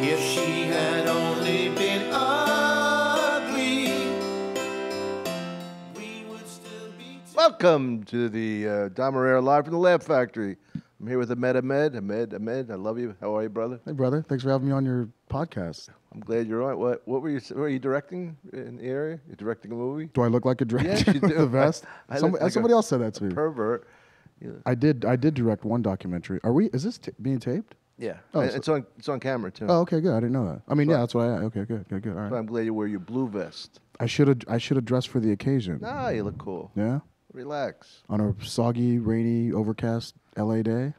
If she had only been ugly, we would still be Welcome to the Irrera live from the Lab Factory. I'm here with Ahmed Ahmed. Ahmed, I love you. How are you, brother? Hey, brother. Thanks for having me on your podcast. I'm glad you're on. What were you directing in the area? You're directing a movie? Do I look like a director Yes, you with do. the vest? I look like Somebody else said that to me. Pervert. Yeah. I did direct one documentary. Is this being taped? Yeah. Oh, And it's on camera too. Oh, okay, good. I didn't know that. I mean, So- yeah, that's what okay, good. All So right. I'm glad you wear your blue vest. I should have dressed for the occasion. Nah, you look cool. Yeah? Relax. On a soggy, rainy, overcast LA day.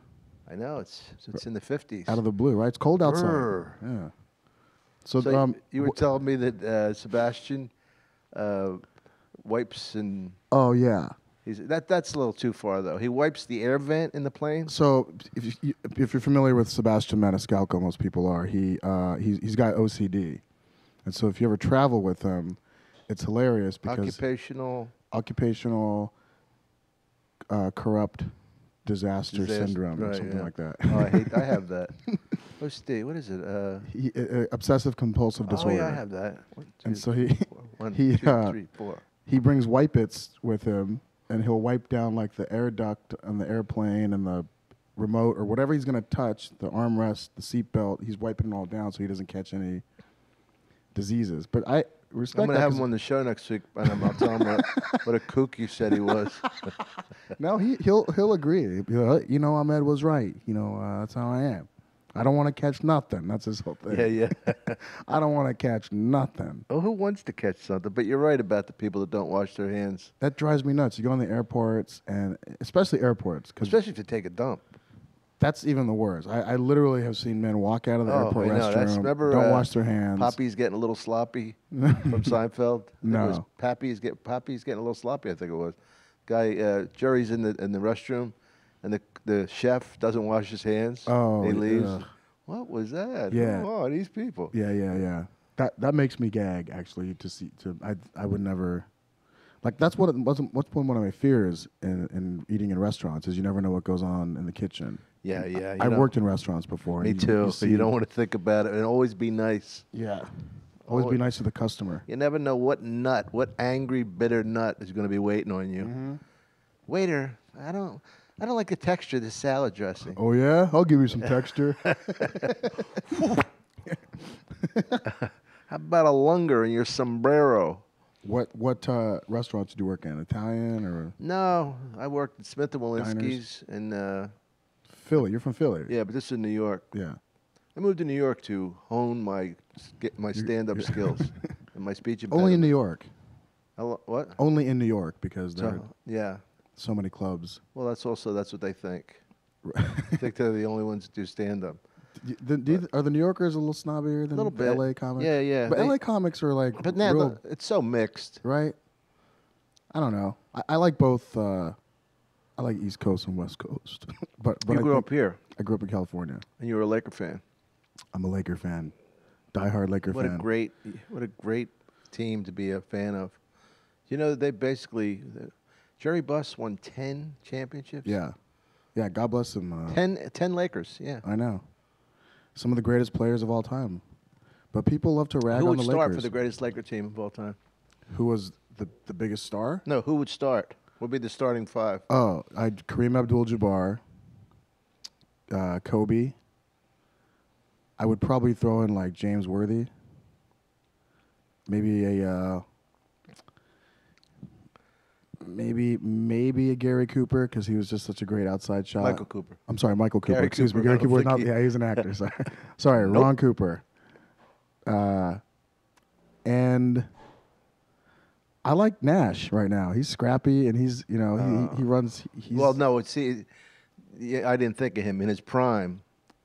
I know it's in the 50s. Out of the blue, right? It's cold outside. Brr. Yeah. So, So you were telling me that Sebastian wipes and oh yeah. that's a little too far though. He wipes the air vent in the plane. So if you're familiar with Sebastian Maniscalco, most people are. He's got OCD, and so if you ever travel with him, it's hilarious because occupational corrupt disaster syndrome or right, something yeah. like that. Oh, I have that. OCD. What is it? Obsessive compulsive disorder. Oh yeah, I have that. And so One, he, two, three, four. he brings wipe-its with him, and he'll wipe down like the air duct on the airplane and the remote or whatever he's going to touch, the armrest, the seatbelt. He's wiping it all down so he doesn't catch any diseases. But I respect I'm gonna that have 'cause- him on the show next week, and I'll tell him what a kook you said he was. No, he'll agree. He'll be like, Ahmed was right. That's how I am. I don't want to catch nothing. That's his whole thing. Yeah. I don't want to catch nothing. Oh, who wants to catch something? But you're right about the people that don't wash their hands, That drives me nuts. You go in the airports, and especially airports, because especially if you take a dump. that's even the worst. I literally have seen men walk out of the airport I know. restroom, Remember, don't wash their hands. Poppy's getting a little sloppy from Seinfeld. No. It was Poppy's getting a little sloppy. I think it was. Guy Jerry's in the restroom, and the chef doesn't wash his hands. Oh, he leaves. ugh. What was that? Yeah. Oh, these people. Yeah. That makes me gag actually I would never. Like that's one of my fears in eating in restaurants is you never know what goes on in the kitchen. Yeah. I've worked in restaurants before. Me and too. see, But you don't want to think about it, and always be nice. Yeah. Always be nice to the customer. You never know what angry, bitter nut is going to be waiting on you. Mm-hmm. Waiter, I don't like the texture of this salad dressing. Oh yeah, I'll give you some texture. How about a lunger in your sombrero? What restaurants did you work in? Italian or No, I worked at Smith and Walensky's in Philly? You're from Philly. yeah, but this is in New York. Yeah. I moved to New York to hone my stand-up skills and my speech impediment. Only in New York. What? Only in New York because there are Yeah. so many clubs. Well, that's what they think. I think they're the only ones that do stand-up. Are the New Yorkers a little snobbier than Little the bit. LA comics? Yeah. But They- LA comics are like But now real, it's so mixed. right? I don't know. I like both. I like East Coast and West Coast. but You I grew think- up here, I grew up in California. and you were a Laker fan. I'm a Laker fan. Diehard Laker What fan. a great team to be a fan of. You know, they basically Jerry Buss won 10 championships. Yeah. God bless him. 10 Lakers. Yeah. I know. Some of the greatest players of all time. But people love to rag Who on would the start Lakers. for the greatest Laker team of all time? Who was the biggest star? No, who would start? Would be the starting five? Oh, Kareem Abdul-Jabbar, Kobe. I would probably throw in like James Worthy. Maybe a Gary Cooper because he was just such a great outside shot. Michael Cooper. I'm sorry, Michael Cooper. Gary Excuse me, Cooper. I Gary don't Cooper. think Not, yeah, he's an actor. Sorry, Nope. Ron Cooper. And I like Nash right now. He's scrappy and he's he runs. Well, no, see, yeah, I didn't think of him in his prime.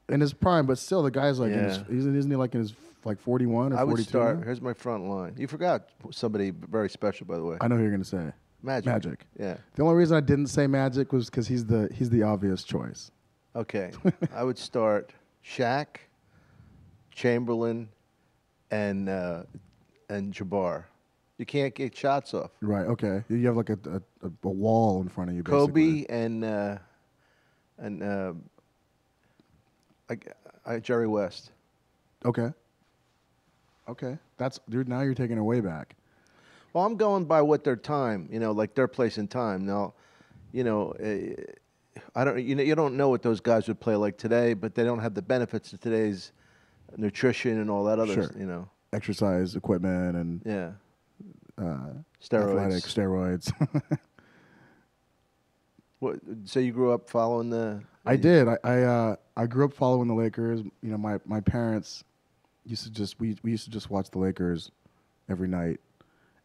In his prime, but still, the guy's like, Yeah. isn't he like in his 41 or I would 42? start. now? Here's my front line. You forgot somebody very special, by the way. I know who you're gonna say. Magic. Yeah. The only reason I didn't say Magic was because he's the obvious choice. Okay. I would start Shaq, Chamberlain, and Jabbar. You can't get shots off. Right. Okay. You have like a wall in front of you. Basically. Kobe and Jerry West. Okay. Okay. That's dude. Now you're taking it way back. Well, I'm going by what their time, like their place in time. Now, you know, I don't, you don't know what those guys would play like today, but they don't have the benefits of today's nutrition and all that other, Sure. Exercise equipment and yeah, athletic steroids. steroids. What? So you grew up following I did. I grew up following the Lakers. You know, my parents used to just we used to just watch the Lakers every night.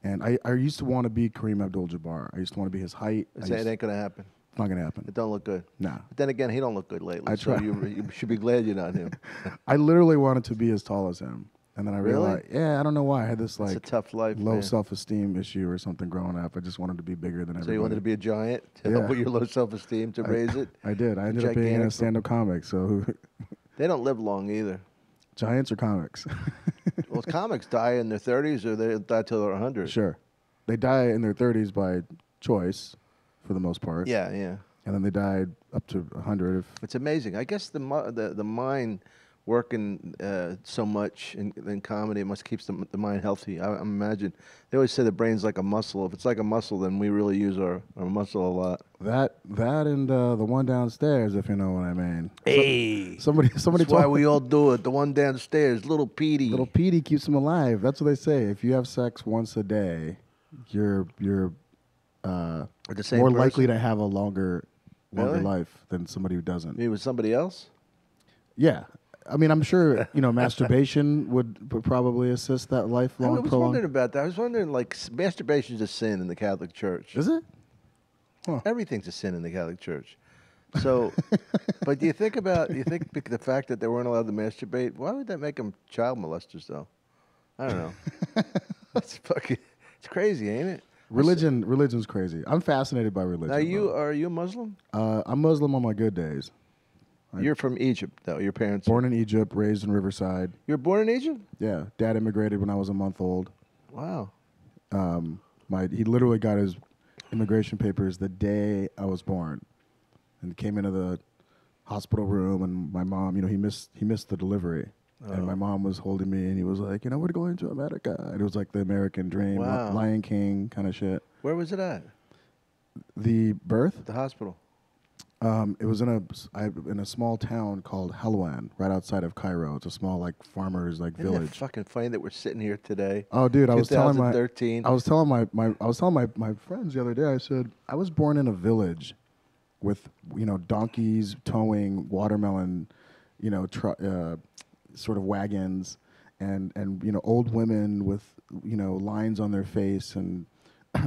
And I used to want to be Kareem Abdul-Jabbar. I used to want to be his height. It ain't gonna happen. It's not gonna happen. It don't look good. Nah. But then again, he don't look good lately. I try. So you should be glad you're not him. I literally wanted to be as tall as him, and then I Really? realized, yeah, I don't know why I had this It's a tough life, low man. self-esteem issue or something growing up. I just wanted to be bigger than everybody. So you wanted to be a giant to help with your low self-esteem to raise it. I did. I ended up being in a stand-up comic. So They don't live long either. giants or comics? Well, comics die in their 30s or they die till they're 100. Sure. They die in their 30s by choice, for the most part. Yeah, yeah. And then they died up to 100. It's amazing. I guess the mind working so much in comedy must keep the mind healthy. I imagine they always say the brain's like a muscle. If it's like a muscle, then we really use our muscle a lot. That and the one downstairs, if you know what I mean. Hey, Somebody that's told why we all do it. The one downstairs, little Petey. Little Petey keeps them alive. That's what they say. If you have sex once a day, you're the same more person? likely to have a longer Really? life than somebody who doesn't. Maybe with somebody else. Yeah. I mean, I'm sure, masturbation would probably assist that I lifelong was wondering about that. I was wondering, like, masturbation's a sin in the Catholic Church. Is it? Everything's a sin in the Catholic Church. So, but do you think the fact that they weren't allowed to masturbate, why would that make them child molesters, though? I don't know. It's crazy, ain't it? Religion's crazy. I'm fascinated by religion. Now, are you a Muslim? I'm Muslim on my good days. You're from Egypt, though. Your parents Born in Egypt, raised in Riverside. You were born in Egypt? Yeah. Dad immigrated when I was a month old. Wow. He literally got his immigration papers the day I was born, and came into the hospital room. And my mom, he missed the delivery, and my mom was holding me, and he was like, we're going to America. And it was like the American dream, Wow. Lion King kind of shit. Where was it at? The birth, The hospital. it was in a small town called Helwan, right outside of Cairo. It's a small farmers Isn't that village. fucking funny that we're sitting here today? Oh, dude, I was telling my 2013. my friends the other day. I said I was born in a village with donkeys towing watermelon, sort of wagons, and old women with lines on their face and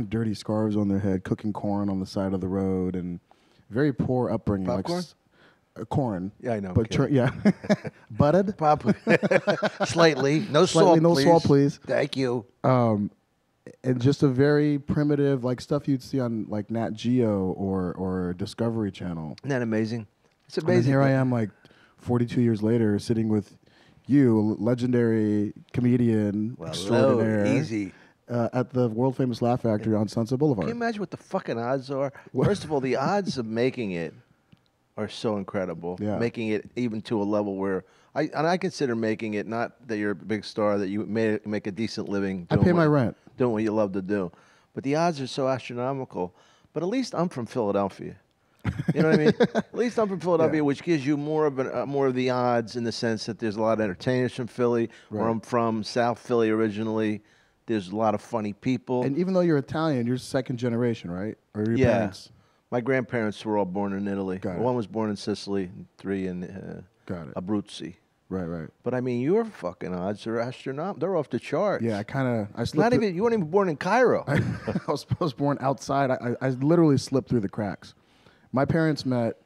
dirty scarves on their head, cooking corn on the side of the road, and very poor upbringing. Popcorn? Corn. Yeah, I know. But butted. Slightly. No Slightly, salt, no please. salt, please. Thank you. And just a very primitive, stuff you'd see on Nat Geo or Discovery Channel. Isn't that amazing? It's And then amazing. here I am, 42 years later, sitting with you, legendary comedian extraordinaire, easy. at the world famous Laugh Factory on Sunset Boulevard. Can you imagine what the fucking odds are? First of all, the odds of making it are so incredible. Yeah. Making it even to a level where I consider making it not that you're a big star, that you make a decent living. I pay my rent. Doing what you love to do, but the odds are so astronomical. But at least I'm from Philadelphia. You know what I mean? At least I'm from Philadelphia, Yeah. which gives you more of the odds in the sense that there's a lot of entertainers from Philly. Where Right. I'm from, South Philly originally. There's a lot of funny people. And even though you're Italian, you're second generation, right? Or your Yeah. parents? My grandparents were all born in Italy. Got it. One was born in Sicily, and 3 in Got it. Abruzzi. Right. But I mean, your fucking odds are astronomical. They're off the charts. Yeah, I slipped. Not even you weren't even born in Cairo. I was born outside. I literally slipped through the cracks. My parents met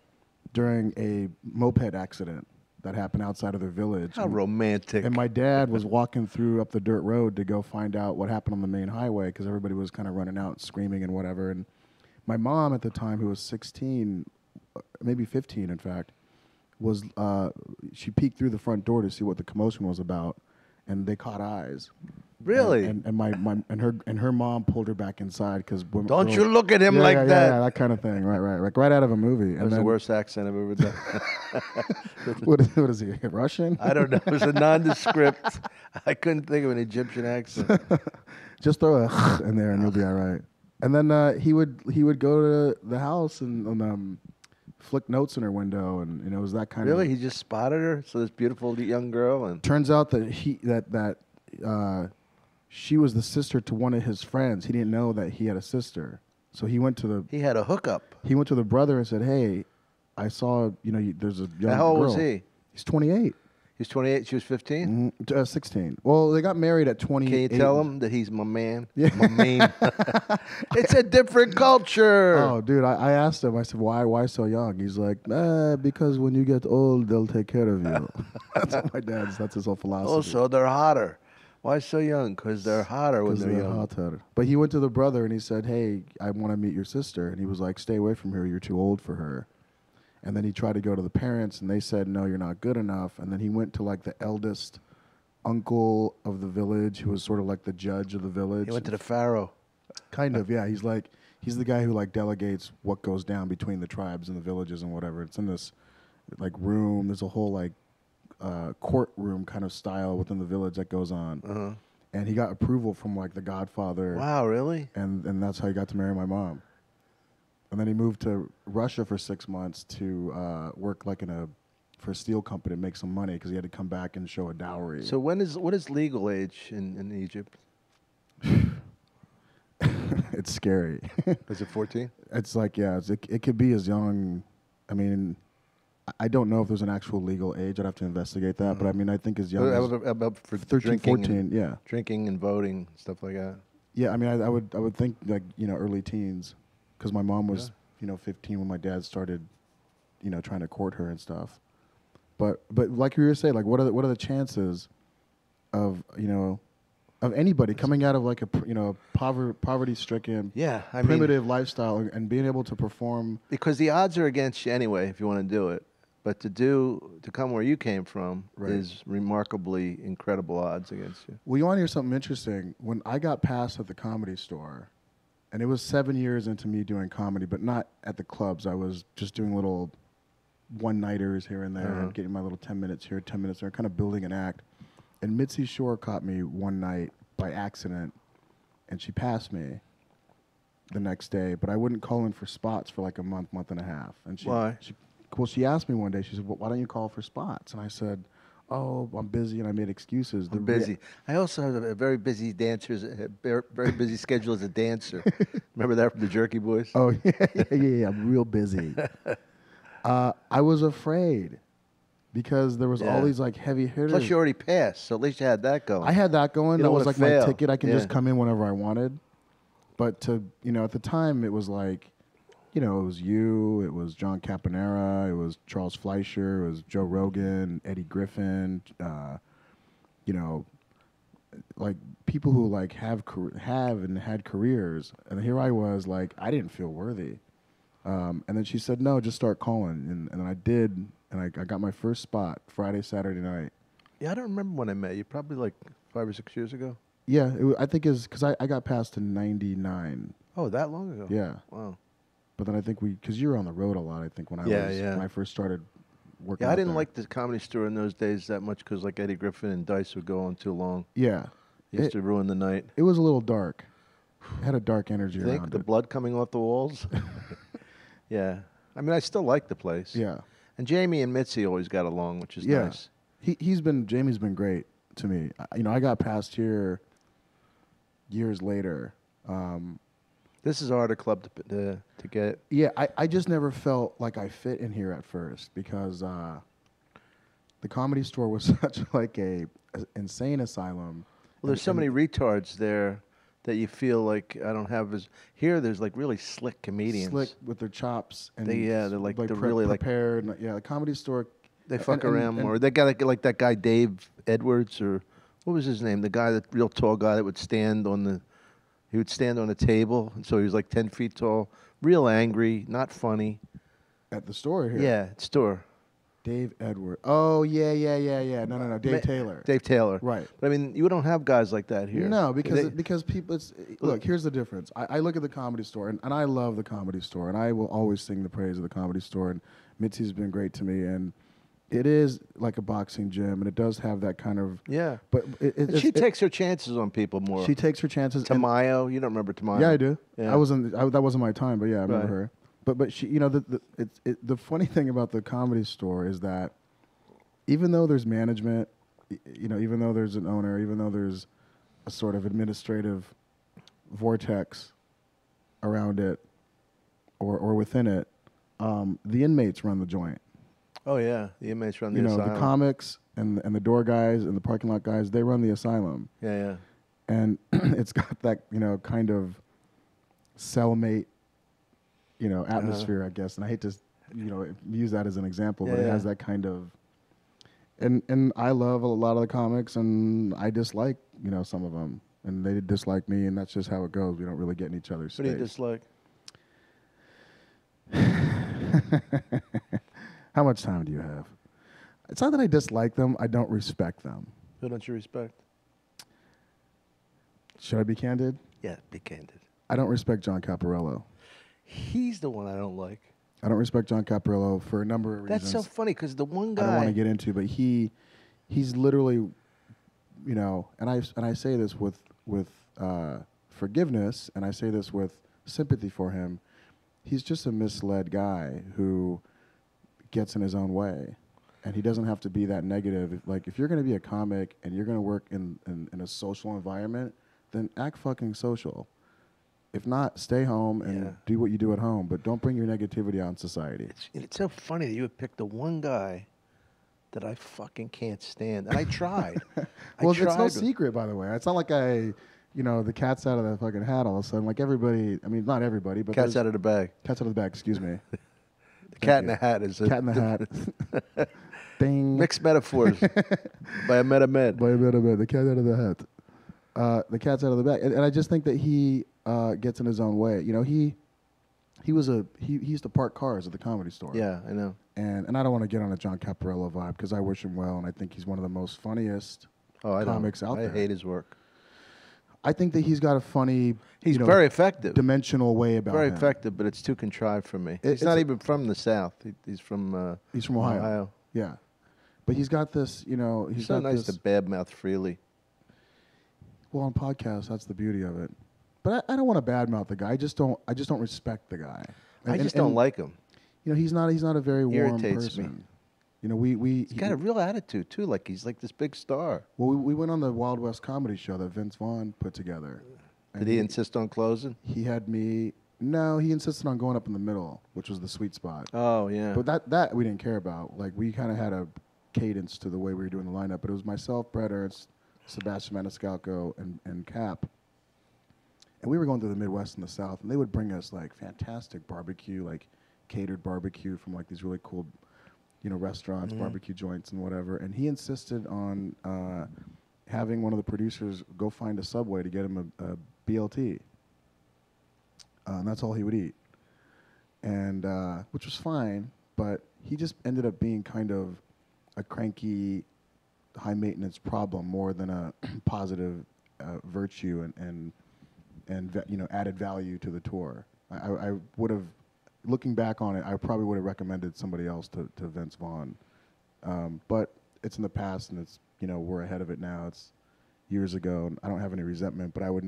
during a moped accident that happened outside of their village. How romantic. And my dad was walking through up the dirt road to go find out what happened on the main highway because everybody was kind of running out, screaming and whatever. And my mom at the time, who was 16, maybe 15, in fact, she peeked through the front door to see what the commotion was about, and they caught eyes. Really? And her mom pulled her back inside because Don't you look at him like that. Yeah, that kind of thing. Right. Like right out of a movie. That was the worst accent I've ever done. What is he? Russian? I don't know. It was a nondescript. I couldn't think of an Egyptian accent. Just throw a in there and you'll be all right. And then he would go to the house and flick notes in her window, and it was that kind of. Really, he just spotted her. So this beautiful young girl, and turns out that she was the sister to one of his friends. He didn't know that he had a sister, so he went to the. He had a hookup. He went to the brother and said, "Hey, I saw there's a young girl." How old was he? He's 28. He's 28. She was 15. 16. Well, they got married at 28. Can you tell him that he's my man? Yeah. My man. It's a different culture. Oh, dude, I asked him. I said, "Why so young?" He's like, "Because when you get old, they'll take care of you." That's what my dad's. That's his whole philosophy. Oh, so they're hotter. Why so young? Because they're hotter when they're young. Hotter. But he went to the brother and he said, "Hey, I want to meet your sister." And he was like, "Stay away from her. You're too old for her." And then he tried to go to the parents, and they said, "No, you're not good enough." And then he went to like the eldest uncle of the village, who was sort of like the judge of the village. He went to the pharaoh. Kind of, yeah. He's the guy who like delegates what goes down between the tribes and the villages and whatever. It's in this like room. There's a whole like courtroom kind of style within the village that goes on. Uh-huh. And he got approval from like the Godfather. Wow, really? And that's how he got to marry my mom. And then he moved to Russia for 6 months to work like for a steel company to make some money because he had to come back and show a dowry. So what is legal age in Egypt? It's scary. Is it 14? It's like, yeah, it could be as young. I mean, I don't know if there's an actual legal age. I'd have to investigate that. But I mean, I think as young as About for 13, 14, yeah. Drinking and voting, stuff like that. Yeah, I mean, I would think like, early teens. Because my mom was, 15 when my dad started, trying to court her and stuff. But like you were saying, like what are the chances of of anybody coming out of like a poverty-stricken, primitive lifestyle and being able to perform? Because the odds are against you anyway if you want to do it. But to come where you came from is remarkably incredible odds against you. Well, you want to hear something interesting? When I got passed at the Comedy Store. And it was 7 years into me doing comedy, but not at the clubs. I was just doing little one-nighters here and there, and getting my little 10 minutes here, 10 minutes there, kind of building an act. And Mitzi Shore caught me one night by accident, and she passed me the next day. But I wouldn't call in for spots for like a month and a half. And Why? She asked me one day, she said, "Well, why don't you call for spots?" And I said, "Oh, I'm busy," and I made excuses. I'm busy. I also have a very busy very busy schedule as a dancer. Remember that from the Jerky Boys? Oh, yeah, I'm real busy. I was afraid because there was all these like heavy hitters. Plus, you already passed, so at least you had that going. I had that going. That was like my ticket. I can just come in whenever I wanted. But at the time, it was like, it was you, it was John Caponera, it was Charles Fleischer, it was Joe Rogan, Eddie Griffin, like people who like have and had careers. And here I was like, I didn't feel worthy. And then she said, "No, just start calling." And then I did, and I got my first spot Friday, Saturday night. Yeah, I don't remember when I met you. Probably like 5 or 6 years ago. Yeah, I think it's because I got passed in '99. Oh, that long ago? Yeah. Wow. But then I think because you were on the road a lot, I think when I first started working. Yeah, I didn't there. like the Comedy Store in those days that much because like Eddie Griffin and Dice would go on too long. Yeah. It used to ruin the night. It was a little dark. It had a dark energy around it. The blood coming off the walls? Yeah. I mean, I still like the place. Yeah. And Jamie and Mitzi always got along, which is nice. Jamie's been great to me. I got passed here years later. This is harder club to get. Yeah, I just never felt like I fit in here at first because the Comedy Store was such like a insane asylum. Well, there's so many retards there that you feel like I don't have as here. There's like really slick comedians, slick with their chops, and they're really prepared. Like, the Comedy Store, they fuck around more. They got like that guy Dave Edwards, or what was his name? The guy, that real tall guy that would stand on the. He would stand on a table, and so he was like 10 feet tall, real angry, not funny. At the store here? Yeah, store. Dave Edward. Oh, yeah. No. Dave Taylor. Dave Taylor. Right. But I mean, you don't have guys like that here. No, because people. Look, here's the difference. I look at the Comedy Store, and I love the Comedy Store, and I will always sing the praise of the Comedy Store. And Mitzi's been great to me, and it is like a boxing gym, and it does have that kind of. Yeah. But she takes her chances on people more. She takes her chances. Tamayo, you don't remember Tamayo? Yeah, I do. Yeah. That wasn't my time, but yeah, I remember her. But she, the funny thing about the Comedy Store is that even though there's management, even though there's an owner, even though there's a sort of administrative vortex around it or within it, the inmates run the joint. Oh yeah, the inmates run the asylum. The comics and the door guys and the parking lot guys, they run the asylum. Yeah. And it's got that kind of cellmate atmosphere, I guess. And I hate to use that as an example, but it has that kind of. And I love a lot of the comics, and I dislike some of them, and they dislike me, and that's just how it goes. We don't really get in each other's space. What do you dislike? How much time do you have? It's not that I dislike them. I don't respect them. Who don't you respect? Should I be candid? Yeah, be candid. I don't respect John Caparello. He's the one I don't like. I don't respect John Caparello for a number of reasons. That's so funny because the one guy I don't want to get into, but he's literally, and I say this with forgiveness, and I say this with sympathy for him. He's just a misled guy who gets in his own way, and he doesn't have to be that negative. Like, if you're going to be a comic and you're going to work in a social environment, then act fucking social. If not, stay home and do what you do at home, but don't bring your negativity out in society. It's so funny that you would pick the one guy that I fucking can't stand, and I tried. Well, it's no secret, by the way. It's not like the cat's out of the fucking hat all of a sudden. Like everybody, I mean, not everybody, but cat's out of the bag. Cat's out of the bag. Excuse me. The cat in the hat is cat in the hat. Ding. Mixed metaphors by Ahmed Ahmed. By Ahmed Ahmed. The cat out of the hat. The cat's out of the bag, and I just think that he gets in his own way. He used to park cars at the Comedy Store. Yeah, I know. And I don't want to get on a John Caparello vibe because I wish him well, and I think he's one of the most funniest comics out there. I hate his work. I think that he's got a funny, he's very effective, dimensional way about very him. effective, but it's too contrived for me. He's not even from the South. He's from Ohio. Yeah, but he's got this. He's so got nice this, to badmouth freely. Well, on podcasts, that's the beauty of it. But I don't want to badmouth the guy. I just don't respect the guy. I just don't like him. He's not a very warm irritates person. Me. He's got a real attitude too. Like he's like this big star. Well, we went on the Wild West comedy show that Vince Vaughn put together. Did he insist on closing? He had me. No, he insisted on going up in the middle, which was the sweet spot. Oh yeah. But that we didn't care about. Like we kind of had a cadence to the way we were doing the lineup. But it was myself, Brett Ernst, Sebastian Maniscalco, and Cap. And we were going through the Midwest and the South, and they would bring us like fantastic barbecue, like catered barbecue from like these really cool, restaurants, barbecue joints and whatever. And he insisted on having one of the producers go find a Subway to get him a BLT. And that's all he would eat. And which was fine, but he just ended up being kind of a cranky, high maintenance problem more than a positive virtue and added value to the tour. I would have, looking back on it, I probably would have recommended somebody else to Vince Vaughn. But it's in the past, and it's we're ahead of it now. It's years ago, and I don't have any resentment. But I would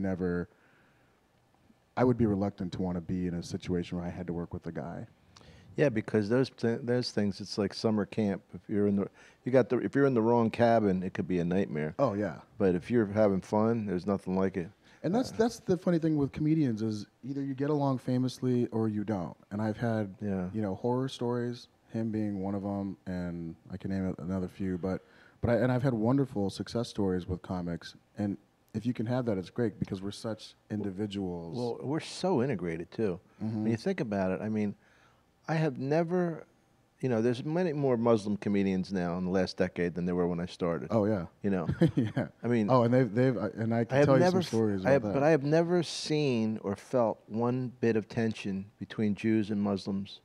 be reluctant to want to be in a situation where I had to work with a guy. Yeah, because those things, it's like summer camp. If you're in the wrong cabin, it could be a nightmare. Oh yeah. But if you're having fun, there's nothing like it. And that's the funny thing with comedians is either you get along famously or you don't. And I've had horror stories, him being one of them, and I can name another few. But I've had wonderful success stories with comics. And if you can have that, it's great because we're such individuals. Well, we're so integrated too. Mm-hmm. When you think about it, I mean, I have never. There's many more Muslim comedians now in the last decade than there were when I started. Oh yeah. Yeah. I mean. Oh, and and I can tell you some stories about that. But I have never seen or felt one bit of tension between Jews and Muslims.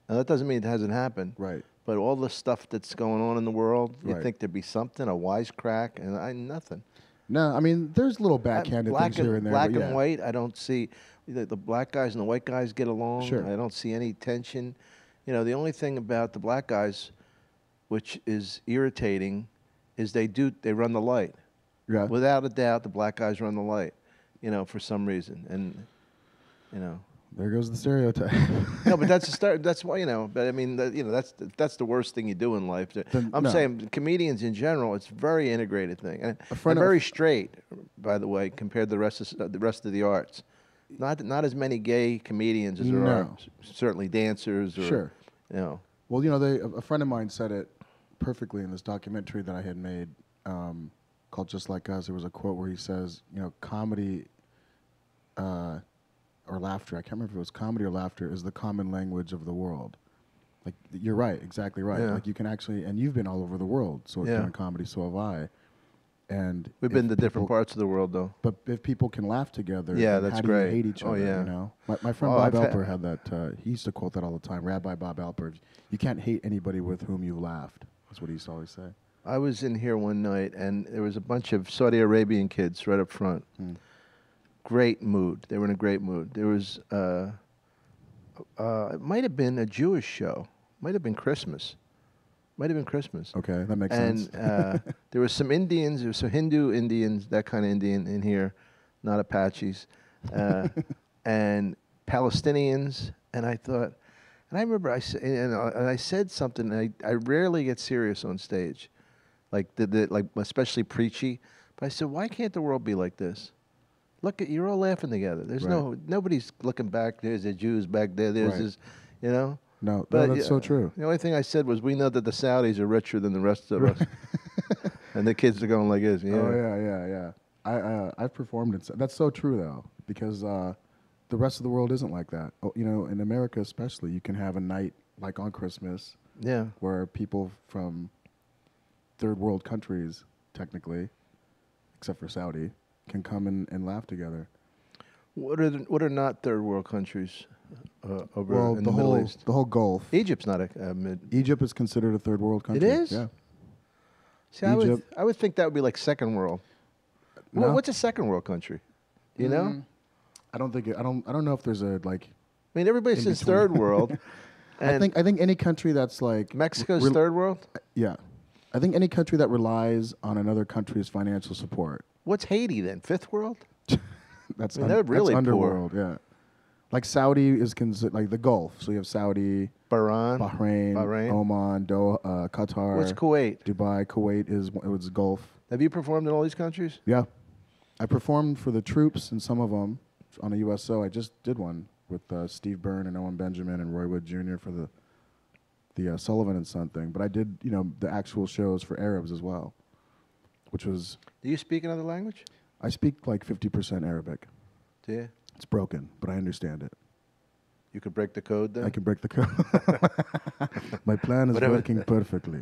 Now that doesn't mean it hasn't happened. Right. but all the stuff that's going on in the world, you Right. think there'd be something, a wisecrack, and nothing. No, I mean, there's little backhanded things here and there. Black but and yeah. white, I don't see. The black guys and the white guys get along. Sure. I don't see any tension. You know, the only thing about the black guys, which is irritating, is they run the light. Yeah. Without a doubt, the black guys run the light. You know, for some reason, and you know. There goes the stereotype. No, but that's a start. That's why, you know. But I mean, you know, that's the worst thing you do in life. I'm no. saying comedians in general, it's a very integrated thing, and friend they're of- very straight, by the way, compared to the rest of the arts. Not as many gay comedians as there are. No. Certainly dancers. Or, Sure. You know. Well, you know, a friend of mine said it perfectly in this documentary that I had made called Just Like Us. There was a quote where he says, you know, comedy or laughter, I can't remember if it was comedy or laughter, is the common language of the world. Like, you're right, exactly right. Yeah. Like, you can actually, and you've been all over the world, so Yeah. doing comedy, so have I. And We've been to different parts of the world, though. But if people can laugh together, Yeah, then that's how do great. you hate each Oh, other? yeah. You know, my friend Oh, Bob I've Alper had that. He used to quote that all the time. Rabbi Bob Alper: "You can't hate anybody with whom you laughed." That's what he used to always say. I was in here one night, and there was a bunch of Saudi Arabian kids right up front. Great mood. They were in a great mood. There was, it might have been a Jewish show. Might have been Christmas. Might have been Christmas. Okay, that makes And sense. there was some Indians. There was some Hindu Indians, that kind of Indian in here, not Apaches, and Palestinians. And I thought, and I remember I said something. I rarely get serious on stage, like like especially preachy. But I said, why can't the world be like this? Look at, you're all laughing together. There's Right. nobody's looking back. There's the Jews back there. There's Right. this, you know. No, But that's so true. The only thing I said was, we know that the Saudis are richer than the rest of us. And the kids are going like this. Yeah. Oh yeah. I've performed it. That's so true though, because the rest of the world isn't like that. Oh, you know, in America especially, you can have a night like on Christmas Yeah. where people from third world countries, technically, except for Saudi, can come and laugh together. What are not third world countries over Well, in the Middle whole East? the whole Gulf. Egypt's not a mid. Egypt is considered a third world country. is? Yeah. See, Egypt. I would think that would be like second world. No. Well, what's a second world country? Do you know? I don't think I don't know if there's a like. I mean, everybody In says between. third world. And I think any country that's like Mexico's rel- third world. Yeah, I think any country that relies on another country's financial support. What's Haiti then? Fifth world? That's, I mean, they're really that's poor. underworld. Yeah, like Saudi is considered like the Gulf. So you have Saudi, Bahrain. Bahrain, Oman, Doha, Qatar. What's Kuwait? Dubai, Kuwait it was Gulf. Have you performed in all these countries? Yeah, I performed for the troops in some of them on a USO. I just did one with Steve Byrne and Owen Benjamin and Roy Wood Jr. for the Sullivan and Son thing. But I did, you know, the actual shows for Arabs as well, which was Do you speak another language? I speak like 50% Arabic. Do you? It's broken, but I understand it. You could break the code then? I can break the code. My plan is Whatever. working perfectly.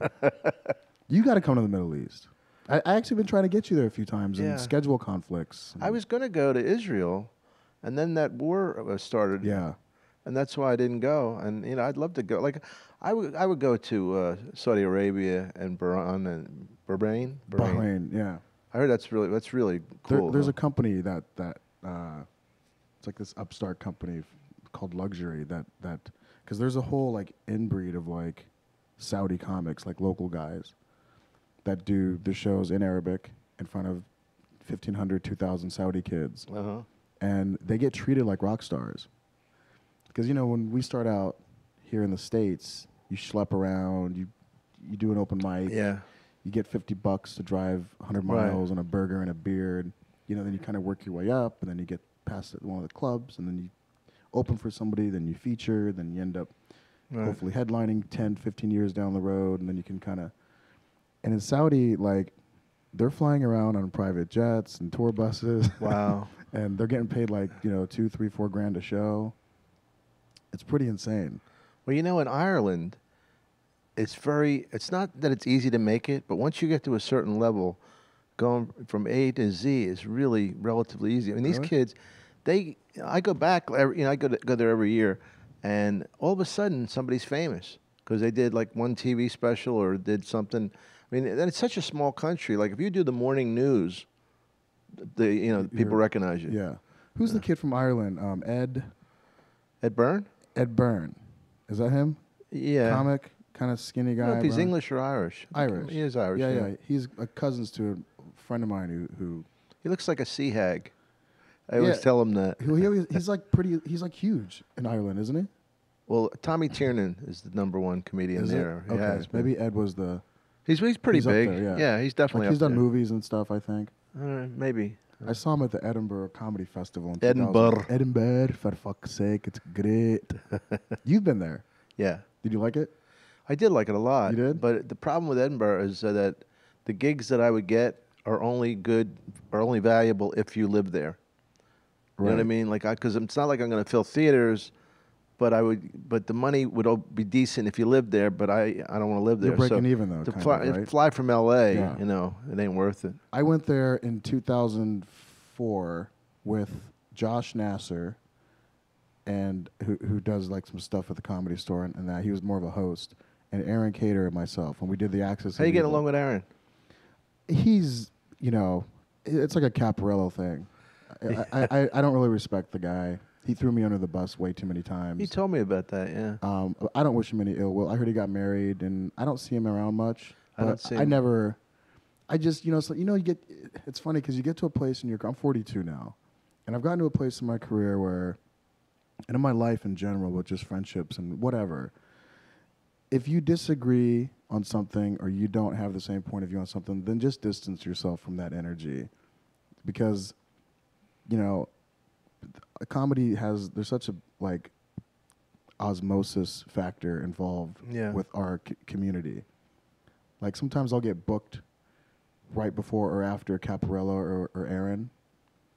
You got to come to the Middle East. I actually been trying to get you there a few times, Yeah. and schedule conflicts. I was going to go to Israel, and then that war started. Yeah. And that's why I didn't go. And, you know, I'd love to go. Like, I would go to Saudi Arabia and Bahrain. Bahrain, yeah. I heard that's really cool. There's huh? a company that it's like this upstart company called Luxury that because there's a whole like inbreed of like Saudi comics, like local guys that do the shows in Arabic in front of 1,500, 2,000 Saudi kids, Uh-huh. and they get treated like rock stars. Because you know when we start out here in the States, you schlep around, you do an open mic. Yeah. You get $50 to drive 100 Right. miles on a burger and a beer. And, you know, then you kind of work your way up, and then you get past one of the clubs, and then you open for somebody, then you feature, then you end up Right. hopefully headlining 10, 15 years down the road, and then you can kind of. And in Saudi, like, they're flying around on private jets and tour buses. Wow. And they're getting paid like, you know, $2, $3, $4 a show. It's pretty insane. Well, you know, in Ireland, it's not that it's easy to make it, but once you get to a certain level, going from A to Z is really relatively easy. I mean, these Really? kids, I go back, I go there every year, and all of a sudden somebody's famous because they did like one TV special or did something. I mean, and it's such a small country. Like if you do the morning news, people recognize you. Yeah. Who's the kid from Ireland? Ed Byrne? Ed Byrne. Is that him? Yeah. Comic, kind of skinny I guy. don't know if he's brown. English or Irish. Irish. He is Irish. Yeah. He's cousins to a friend of mine who He looks like a sea hag. I always tell him that. he's like pretty. He's like huge in Ireland, isn't he? Well, Tommy Tiernan is the #1 comedian Is there. it? Okay. Maybe Ed was the. He's pretty He's up big. there, Yeah, he's definitely Like he's up done there. movies and stuff, I think. Maybe. I saw him at the Edinburgh Comedy Festival in Edinburgh. 2000. Edinburgh, for fuck's sake, it's great. You've been there. Yeah. Did you like it? I did like it a lot. You did? But the problem with Edinburgh is that the gigs that I would get are only valuable if you live there. You know what I mean? Like, because it's not like I'm going to fill theaters, but the money would be decent if you lived there. But I don't want to live there. You're breaking so even though. To kind fly, of, right? fly from L.A., Yeah. it ain't worth it. I went there in 2004 with Josh Nasser, and who does like some stuff at the Comedy Store, and that he was more of a host, and Aaron Cater and myself, and we did the Access. How you getting along with Aaron? He's, it's like a Caparello thing. I don't really respect the guy. He threw me under the bus way too many times. He told me about that. Yeah. I don't wish him any ill will. I heard he got married, and I don't see him around much. I don't see him. I just, so, you get. It's funny because you get to a place in I'm 42 now, and I've gotten to a place in my career where, and in my life in general, with just friendships and whatever. If you disagree on something or you don't have the same point of view on something, then just distance yourself from that energy, because, a comedy there's such a like osmosis factor involved with our community. Like sometimes I'll get booked right before or after Caparello or Aaron,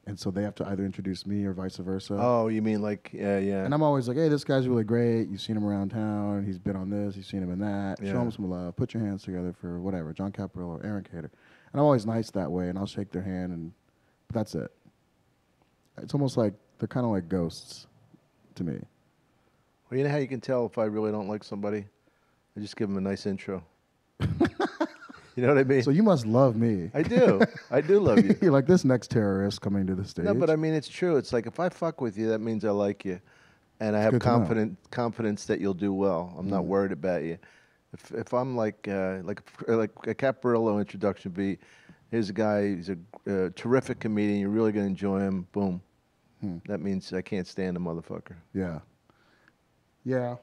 and so they have to either introduce me or vice versa. Oh, you mean like yeah. And I'm always like, hey, this guy's really great. You've seen him around town. He's been on this. You've seen him in that. Yeah. Show him some love. Put your hands together for whatever, John Caparello or Aaron Cater. And I'm always nice that way, and I'll shake their hand, but that's it. It's almost like they're kind of like ghosts to me. Well, you know how you can tell if I really don't like somebody? I just give them a nice intro. You know what I mean? So you must love me. I do. I do love you. You're like this next terrorist coming to the stage. No, but I mean, it's true. It's like if I fuck with you, that means I like you. And I have confidence that you'll do well. I'm not worried about you. If I'm like a Caparillo introduction be, here's a guy, he's a terrific comedian, you're really going to enjoy him, boom. That means I can't stand the motherfucker. Yeah. Yeah.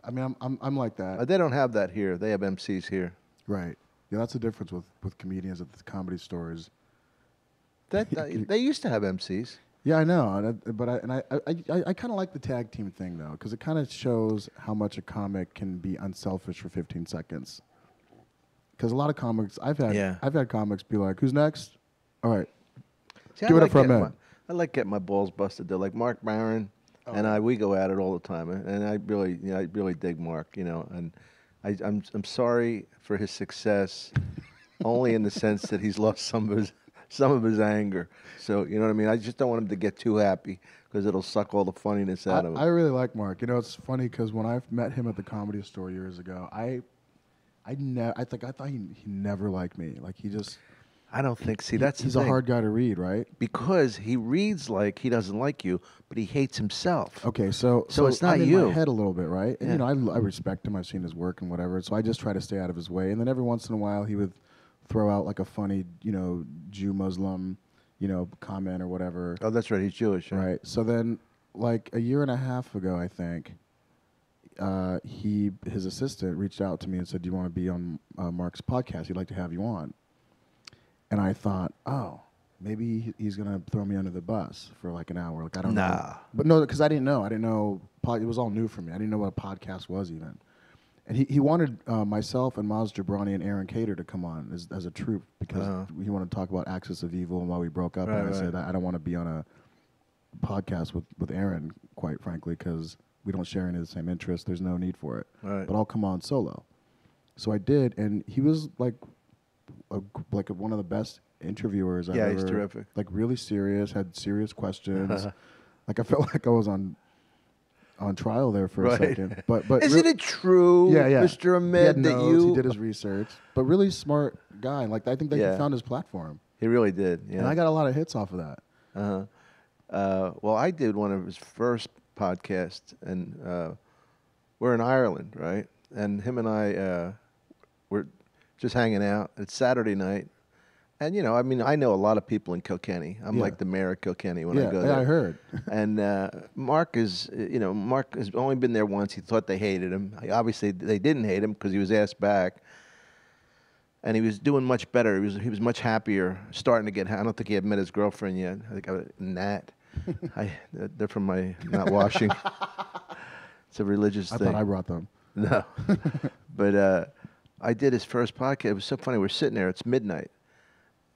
I mean, I'm like that. They don't have that here. They have MCs here. Right. Yeah, that's the difference with comedians at the Comedy Stores. They used to have MCs. Yeah, I know, but I kind of like the tag team thing though, because it kind of shows how much a comic can be unselfish for 15 seconds. Because a lot of comics, I've had comics be like, "Who's next?" All right, give it up for a minute. I like getting my balls busted. They're like Mark Maron and we go at it all the time, and I really dig Mark, and I'm sorry for his success, only in the sense that he's lost some of his anger. So you know what I mean. I just don't want him to get too happy because it'll suck all the funniness out of him. I really like Mark. It's funny because when I met him at the Comedy Store years ago, I thought he never liked me. Like he just. I don't think. See, he's a hard guy to read, right? Because he reads like he doesn't like you, but he hates himself. Okay, so it's not I'm in you. my head a little bit, right? And Yeah. I respect him. I've seen his work and whatever. So I just try to stay out of his way. And then every once in a while, he would throw out like a funny, Jew Muslim, comment or whatever. Oh, that's right. He's Jewish, Right. So then, like a year and a half ago, I think, his assistant reached out to me and said, "Do you want to be on Mark's podcast? He'd like to have you on." And I thought, oh, maybe he's gonna throw me under the bus for like an hour. Like I don't know. But no, because I didn't know. It was all new for me. I didn't know what a podcast was even. And he wanted myself and Maz Jobrani and Aaron Cater to come on as a troupe because he wanted to talk about Axis of Evil and why we broke up. And I said I don't want to be on a podcast with Aaron, quite frankly, because we don't share any of the same interests. There's no need for it. Right. But I'll come on solo. So I did, and he was like one of the best interviewers I've ever. Yeah, he's terrific. Like really serious, had serious questions. Like I felt like I was on on trial there for a Right. second. But Isn't it true, yeah, Mr. he had Ahmed, that notes, you... he did his research, but really smart guy. Like I think that Yeah. he found his platform, He really did, yeah. and I got a lot of hits off of that. Well, I did one of his first podcasts, and we're in Ireland, right? And him and I were just hanging out. It's Saturday night. And, you know, I mean, I know a lot of people in Kilkenny. I'm Yeah. like the mayor of Kilkenny when I go Yeah, there. I heard. And Mark has only been there once. He thought they hated him. Obviously, they didn't hate him because he was asked back. And he was doing much better. He was much happier, starting to get... I don't think he had met his girlfriend yet. I think Nat. They're from my... Not washing. It's a religious thing. I thought I brought them. No. But I did his first podcast. It was so funny. We're sitting there. It's midnight.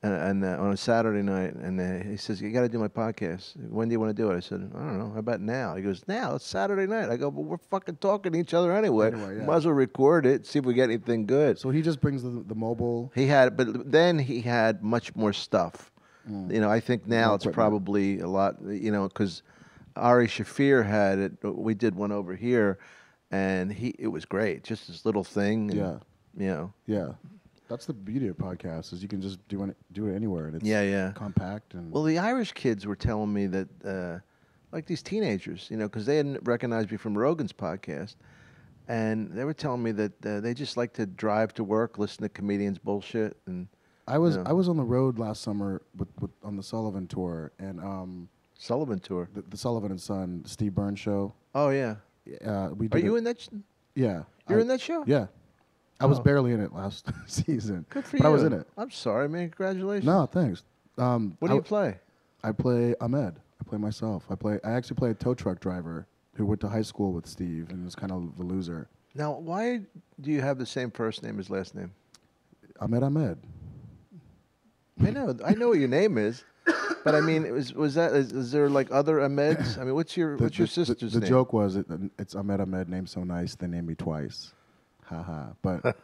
And on a Saturday night, and he says, "You got to do my podcast. When do you want to do it?" I said, "I don't know. How about now?" He goes, "Now? It's Saturday night." I go, "But we're fucking talking to each other anyway. Yeah. Might as well record it, see if we get anything good." So he just brings the mobile. He had, but then he had much more stuff. You know, I think now More it's equipment. probably a lot. You know, because Ari Shafir had it. We did one over here, and it was great. Just this little thing. And, Yeah. You know. Yeah. That's the beauty of podcasts is you can just do it anywhere and it's Yeah. compact and Well, the Irish kids were telling me that, like these teenagers, you know, because they hadn't recognized me from Rogan's podcast, and they were telling me that they just like to drive to work, listen to comedians bullshit, and I was you know. I was on the road last summer with on the Sullivan tour and Sullivan tour. the Sullivan and Son Steve Burns show. Oh yeah. We Are did you it- in that? Yeah. You're in that show? Yeah. I was Oh. barely in it last season. Good for but you. I was in it. I'm sorry, man. Congratulations. No, thanks. What do you play? I play Ahmed. I play myself. I actually play a tow truck driver who went to high school with Steve and was kind of the loser. Now, why do you have the same first name as last name? Ahmed. I know what your name is, but I mean, is there like other Ahmeds? I mean, what's your sister's The name? joke was it's Ahmed named so nice they named me twice. Haha. But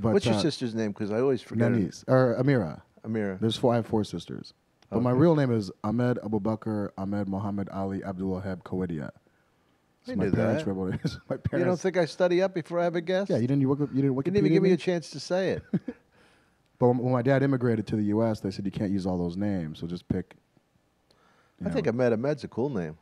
What's your sister's name? Because I always forget. Nanis or Amira. Amira. I have 4 sisters. But my real name is Ahmed Abubakar Ahmed Muhammad Ali Abdul Wahab Kowediat. I my knew parents that. were able to, my parents. You don't think I study up before I have a guess? Yeah, you didn't You didn't even give me a chance to say it. But when my dad immigrated to the U.S., they said you can't use all those names, so just pick. I think Ahmed's a cool name.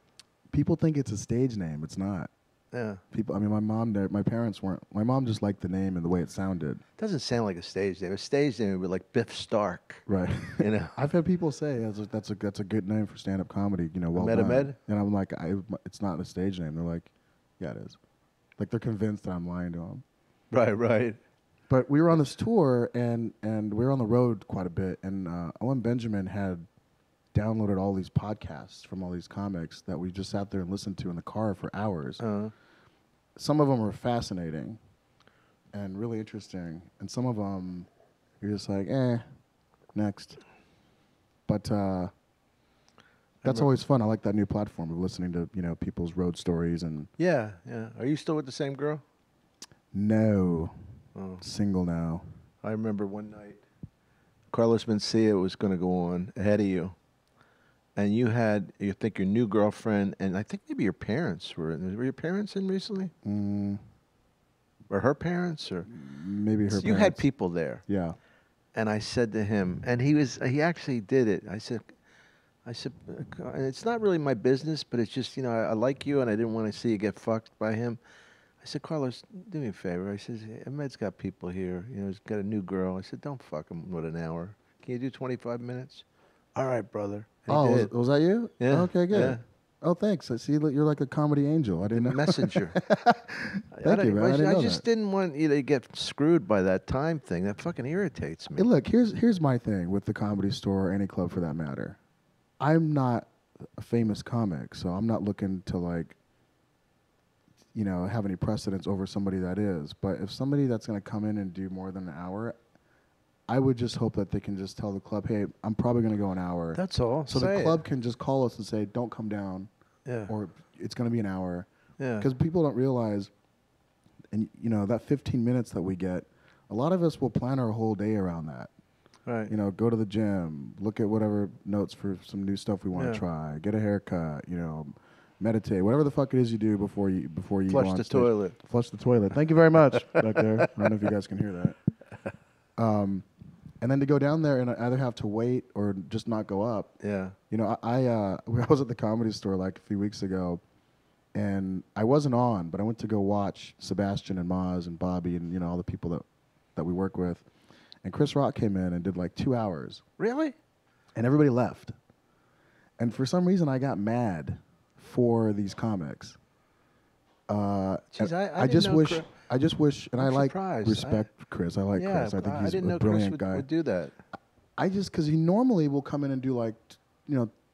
People think it's a stage name. It's not. Yeah. I mean, my parents weren't. My mom just liked the name and the way it sounded. Doesn't sound like a stage name. A stage name would be like Biff Stark. Right. You know. I've had people say that's a good name for stand-up comedy. You know, well done. Ahmed? And I'm like, it's not a stage name. They're like, yeah, it is. Like they're convinced that I'm lying to them. Right. But we were on this tour and we were on the road quite a bit. And Owen Benjamin had downloaded all these podcasts from all these comics that we just sat there and listened to in the car for hours. Some of them were fascinating and really interesting, and some of them you're just like, next. But that's always fun. I like that new platform of listening to people's road stories and. Yeah. Are you still with the same girl? No, Oh. single now. I remember one night, Carlos Mencia was going to go on ahead of you, and you think your new girlfriend, and I think maybe your parents were your parents in recently? Or her parents? Or Maybe her. You had parents. people there. Yeah. And I said to him, and he actually did it. I said, and it's not really my business, but it's just, I like you, and I didn't want to see you get fucked by him. I said, Carlos, do me a favor. I said, Ahmed's got people here. He's got a new girl. I said, don't fuck him with an hour. Can you do 25 minutes? All right, brother. And he did. Was that you? Yeah. Okay, good. Yeah. Oh, thanks. I see you're like a comedy angel. I didn't know. Messenger. Thank you, man. I didn't know just that. didn't want you to get screwed by that time thing. That fucking irritates me. Hey, look, here's my thing with the Comedy Store or any club for that matter. I'm not a famous comic, so I'm not looking to have any precedence over somebody that is. But if somebody that's going to come in and do more than an hour, I would just hope that they can just tell the club, hey, I'm probably going to go an hour. That's all. So Say the it. club can just call us and say, don't come down, Yeah. or it's going to be an hour. Yeah. Because people don't realize, and that 15 minutes that we get, a lot of us will plan our whole day around that. Right. Go to the gym, look at whatever notes for some new stuff we want Yeah. to try, get a haircut, meditate, whatever the fuck it is you do before you Flush go on the stage. toilet. Flush the toilet. Thank you very much back there. I don't know if you guys can hear that. And then to go down there and either have to wait or just not go up. Yeah. You know, I was at the Comedy Store like a few weeks ago, and I wasn't on, but I went to go watch Sebastian and Maz and Bobby and, you know, all the people that we work with. And Chris Rock came in and did like 2 hours. Really? And everybody left. And for some reason, I got mad for these comics. Jeez, I I didn't just know wish, Chris- I just wish, and I'm I like surprised. respect Chris. I like Yeah, Chris. I think I he's didn't a know brilliant Chris guy. would do that. I just, because he normally will come in and do like,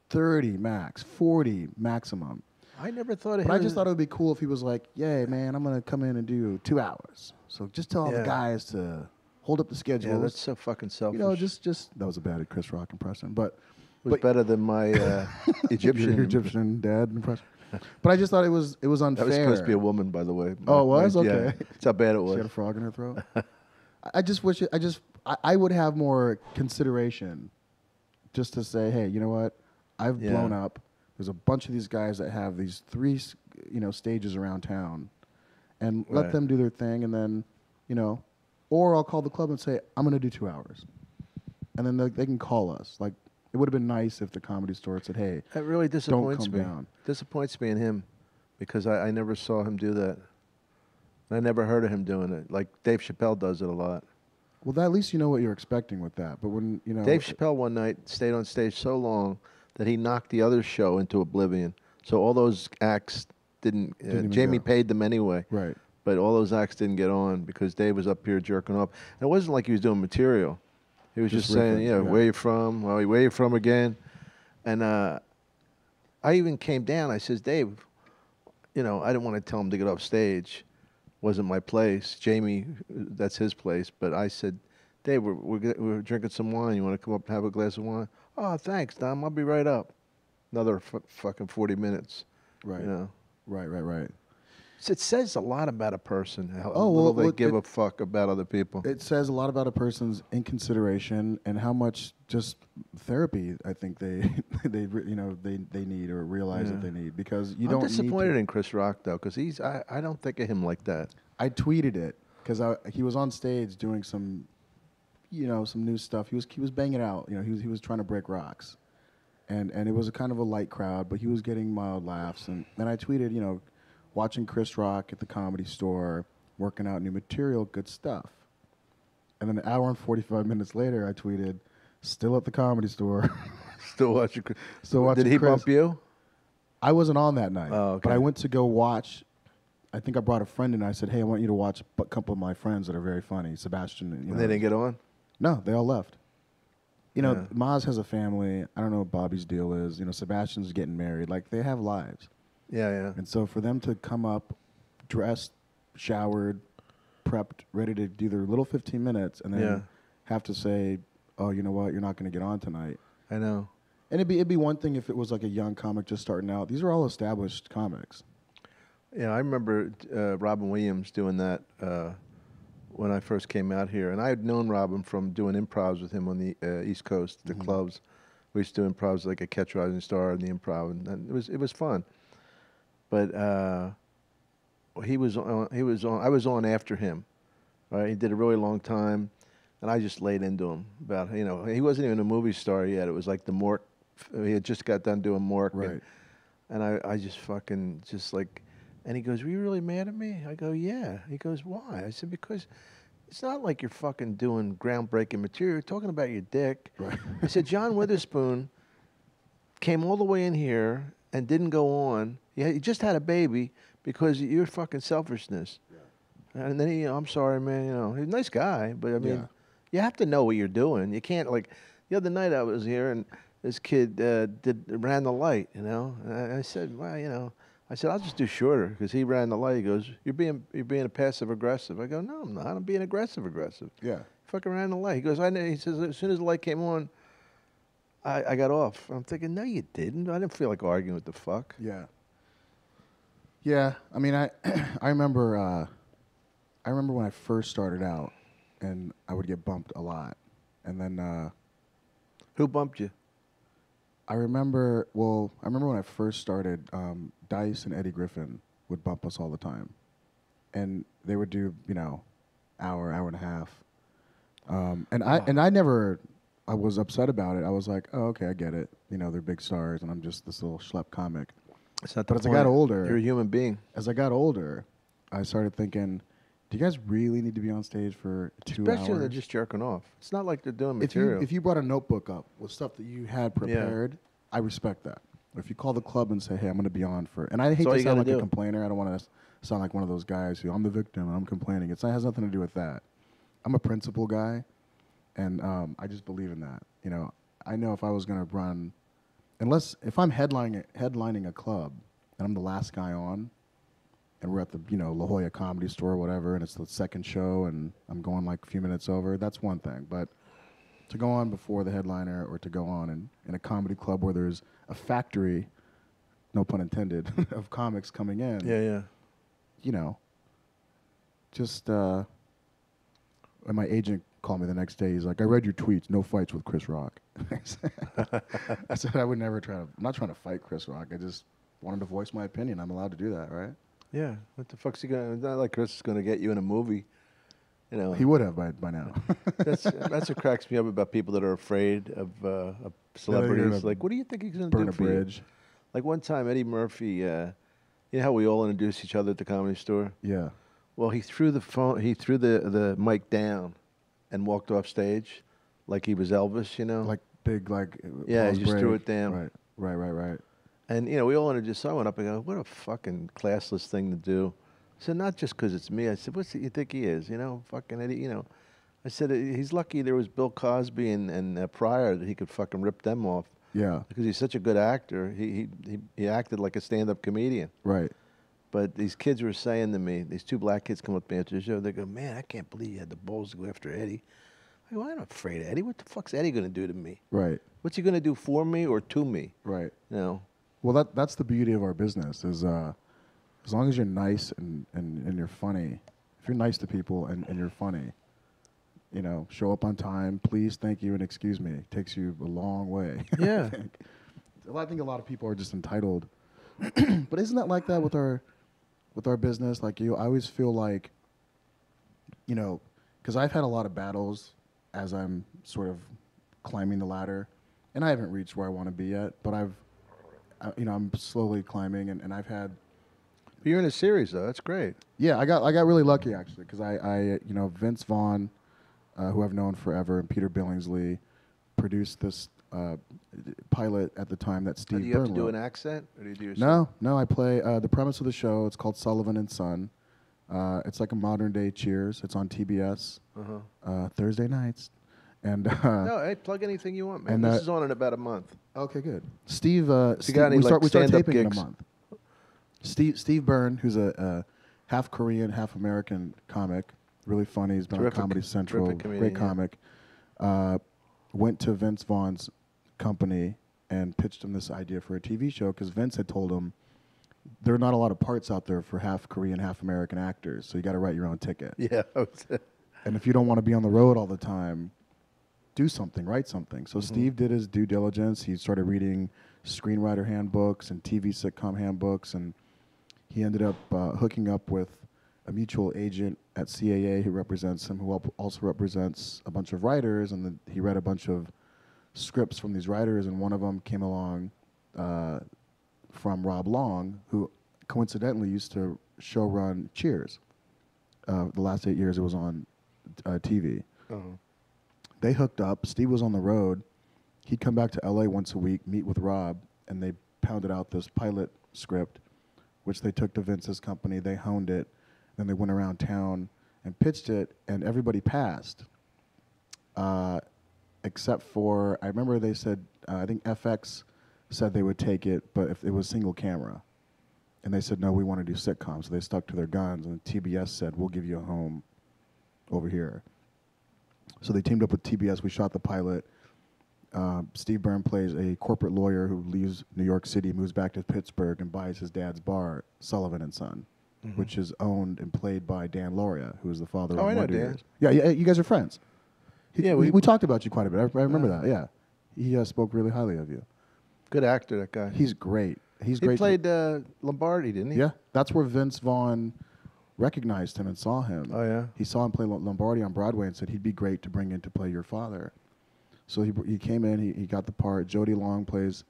30 max, 40 maximum. I never thought of But him. I just thought it would be cool if he was like, "Yay, man, I'm gonna come in and do 2 hours." So just tell all the Yeah. guys to hold up the schedules. Yeah, that's so fucking selfish. Just that was a bad Chris Rock impression, but it was better than my Egyptian. your Egyptian dad impression. But I just thought it was unfair. That was supposed to be a woman, by the way. Oh, it was? Yeah. Okay. That's how bad it She had was. a frog in her throat. I just wish I would have more consideration, just to say, hey, you know what? I've Yeah. blown up. There's a bunch of these guys that have these 3, stages around town, and let Right. them do their thing, and then, or I'll call the club and say I'm going to do 2 hours, and then they can call us. Like, it would have been nice if the Comedy Store said, hey, That really disappoints come me. down. Disappoints me in him because I never saw him do that. I never heard of him doing it. Like Dave Chappelle does it a lot. well, at least you know what you're expecting with that. But when Dave Chappelle one night stayed on stage so long that he knocked the other show into oblivion. So all those acts didn't even Jamie go. paid them anyway. right. But all those acts didn't get on because Dave was up here jerking off. And it wasn't like he was doing material. He was just saying, riffing, yeah, yeah. where you from? Well, where you from again? And I even came down. I says, Dave, I didn't want to tell him to get off stage. Wasn't my place. Jamie, that's his place. But I said, Dave, we're drinking some wine. You want to come up and have a glass of wine? Oh, thanks, Dom. I'll be right up. Another fucking 40 minutes. Right. Right. So it says a lot about a person. How Oh, little well, they give a fuck about other people. It says a lot about a person's inconsideration and how much just therapy I think they need or realize that they need, because you I'm don't disappointed need in Chris Rock though, because I don't think of him like that. I tweeted it because he was on stage doing some new stuff. He was banging out. He was trying to break rocks, and it was a kind of a light crowd, but he was getting mild laughs. And then I tweeted, watching Chris Rock at the Comedy Store, working out new material, good stuff. And then an hour and 45 minutes later, I tweeted, still at the Comedy Store. Still watching. Still watching Did he Chris. bump you? I wasn't on that night, Oh, okay. but I went to go watch. I think I brought a friend in. I said, hey, I want you to watch a couple of my friends that are very funny, Sebastian. And they didn't get on. No, they all left. Yeah. Maz has a family. I don't know what Bobby's deal is. Sebastian's getting married. Like, they have lives. Yeah. And so for them to come up, dressed, showered, prepped, ready to do their little 15 minutes, and then Yeah. have to say, oh, you know what, you're not going to get on tonight. I know. And it'd be one thing if it was like a young comic just starting out. These are all established comics. Yeah, I remember Robin Williams doing that when I first came out here, and I had known Robin from doing improvs with him on the East Coast, the clubs. We used to do improvs like a Catch Rising Star and the improv, and it was fun. But he was on. I was on after him. Right, he did a really long time, and I just laid into him about he wasn't even a movie star yet. It was like the Mork. He had just got done doing Mork, Right. and I just fucking just like. And he goes, were you really mad at me? I go, yeah. He goes, why? I said, because it's not like you're fucking doing groundbreaking material. You're talking about your dick. Right. I said, John Witherspoon came all the way in here and didn't go on. He just had a baby because of your fucking selfishness. Yeah. And then I'm sorry, man. He's a nice guy, but I mean, you have to know what you're doing. You can't, like, the other night I was here and this kid ran the light, And I said, well, I said, I'll just do shorter because he ran the light. He goes, you're being a passive aggressive. I go, no, I'm not. I'm being aggressive. Yeah. Fucking ran the light. He goes, I know. He says, as soon as the light came on, I got off. I'm thinking, no, you didn't. I didn't feel like arguing with the fuck. Yeah. Yeah. I mean, I remember when I first started out, and I would get bumped a lot, and then Who bumped you? I remember when I first started, Dice and Eddie Griffin would bump us all the time. And they would do, hour and a half. I was upset about it. I was like, oh, okay, I get it. They're big stars, and I'm just this little schlep comic. It's not But the as I point. got older, You're a human being. As I got older, I started thinking, do you guys really need to be on stage for 2 hours? Especially when they're just jerking off. It's not like they're doing if material. you brought a notebook up with stuff that you had prepared, I respect that. If you call the club and say, hey, I'm going to be on for, and I hate to sound like a complainer. I don't want to sound like one of those guys who I'm the victim and I'm complaining. It has nothing to do with that. I'm a principle guy, and I just believe in that. I know if I was going to run, if I'm headlining a club and I'm the last guy on, and we're at the La Jolla Comedy Store or whatever, and it's the second show, and I'm going like a few minutes over, that's one thing. But to go on before the headliner, or to go on in a comedy club where there's a factory, no pun intended, of comics coming in. Yeah. Just and my agent called me the next day. He's like, I read your tweets. No fights with Chris Rock. I said I would never I'm not trying to fight Chris Rock. I just wanted to voice my opinion. I'm allowed to do that, right? Yeah. What the fuck's he gonna? It's not like Chris is gonna get you in a movie. He would have by now. That's what cracks me up about people that are afraid of celebrities. Like, what do you think he's gonna burn do a for bridge? you? Like one time, Eddie Murphy. You know how we all introduce each other at the Comedy Store? Yeah. Well, he threw the mic down, and walked off stage, like he was Elvis. Like big, like yeah, pause he just break. threw it down. Right. And we all introduced. So I went up and go, "What a fucking classless thing to do." I said, "Not just because it's me." I said, "What's it you think he is? Fucking Eddie. I said he's lucky there was Bill Cosby and Pryor that he could fucking rip them off. Yeah. Because he's such a good actor. He acted like a stand-up comedian. Right. But these kids were saying to me, these two black kids come up to me after the show. They go, "Man, I can't believe you had the balls to go after Eddie." I go, "I'm not afraid of Eddie. What the fuck's Eddie going to do to me? Right. What's he going to do for me or to me?" Right. Well, that's the beauty of our business is as long as you're nice and you're funny. If you're nice to people and you're funny, show up on time, please, thank you, and excuse me. It takes you a long way. Yeah. I think a lot of people are just entitled. But isn't that like that with our business? Like I always feel like, because I've had a lot of battles as I'm sort of climbing the ladder, and I haven't reached where I want to be yet, but I'm slowly climbing, and I've had. But you're in a series though. That's great. Yeah, I got really lucky actually because I Vince Vaughn, who I've known forever, and Peter Billingsley produced this pilot at the time that Steve Byrne Do you have to do wrote. an accent, or do you do yourself? No. I play the premise of the show. It's called Sullivan and Son. It's like a modern day Cheers. It's on TBS Thursday nights. And no, hey, plug anything you want, man. and, This is on in about a month. okay, good. Steve, got any, we start stand-up taping in a gigs? month. Steve Byrne, who's a half Korean, half American comic, really funny. He's been Terrific- on Comedy Central, terrific comedian, great yeah. comic. Went to Vince Vaughn's company and pitched him this idea for a TV show because Vince had told him there are not a lot of parts out there for half Korean, half American actors, so you got to write your own ticket. Yeah. And if you don't want to be on the road all the time, do something, write something. So Steve did his due diligence. He started reading screenwriter handbooks and TV sitcom handbooks, and he ended up hooking up with a mutual agent at CAA who represents him, who also represents a bunch of writers, and he read a bunch of scripts from these writers, and one of them came along from Rob Long, who coincidentally used to showrun Cheers. The last 8 years it was on TV. They hooked up. Steve was on the road. He'd come back to LA once a week, meet with Rob, and they pounded out this pilot script, which they took to Vince's company. They honed it. Then they went around town and pitched it, and everybody passed. Except for, I remember they said, I think FX said they would take it, but if it was single camera. And they said, no, we want to do sitcoms. So they stuck to their guns, and TBS said, we'll give you a home over here. So they teamed up with TBS. We shot the pilot. Steve Byrne plays a corporate lawyer who leaves New York City, moves back to Pittsburgh, and buys his dad's bar, Sullivan and Son, which is owned and played by Dan Lauria, who is the father of I know Wonder Dan. Years. Yeah, you guys are friends. Yeah, we talked about you quite a bit. I remember that. Yeah, he spoke really highly of you. Good actor, that guy. He's great. He's He great. played Lombardi, didn't he? Yeah, that's where Vince Vaughn recognized him and saw him. Oh, yeah? He saw him play Lombardi on Broadway and said he'd be great to bring in to play your father. So he came in, he got the part. Jodie Long plays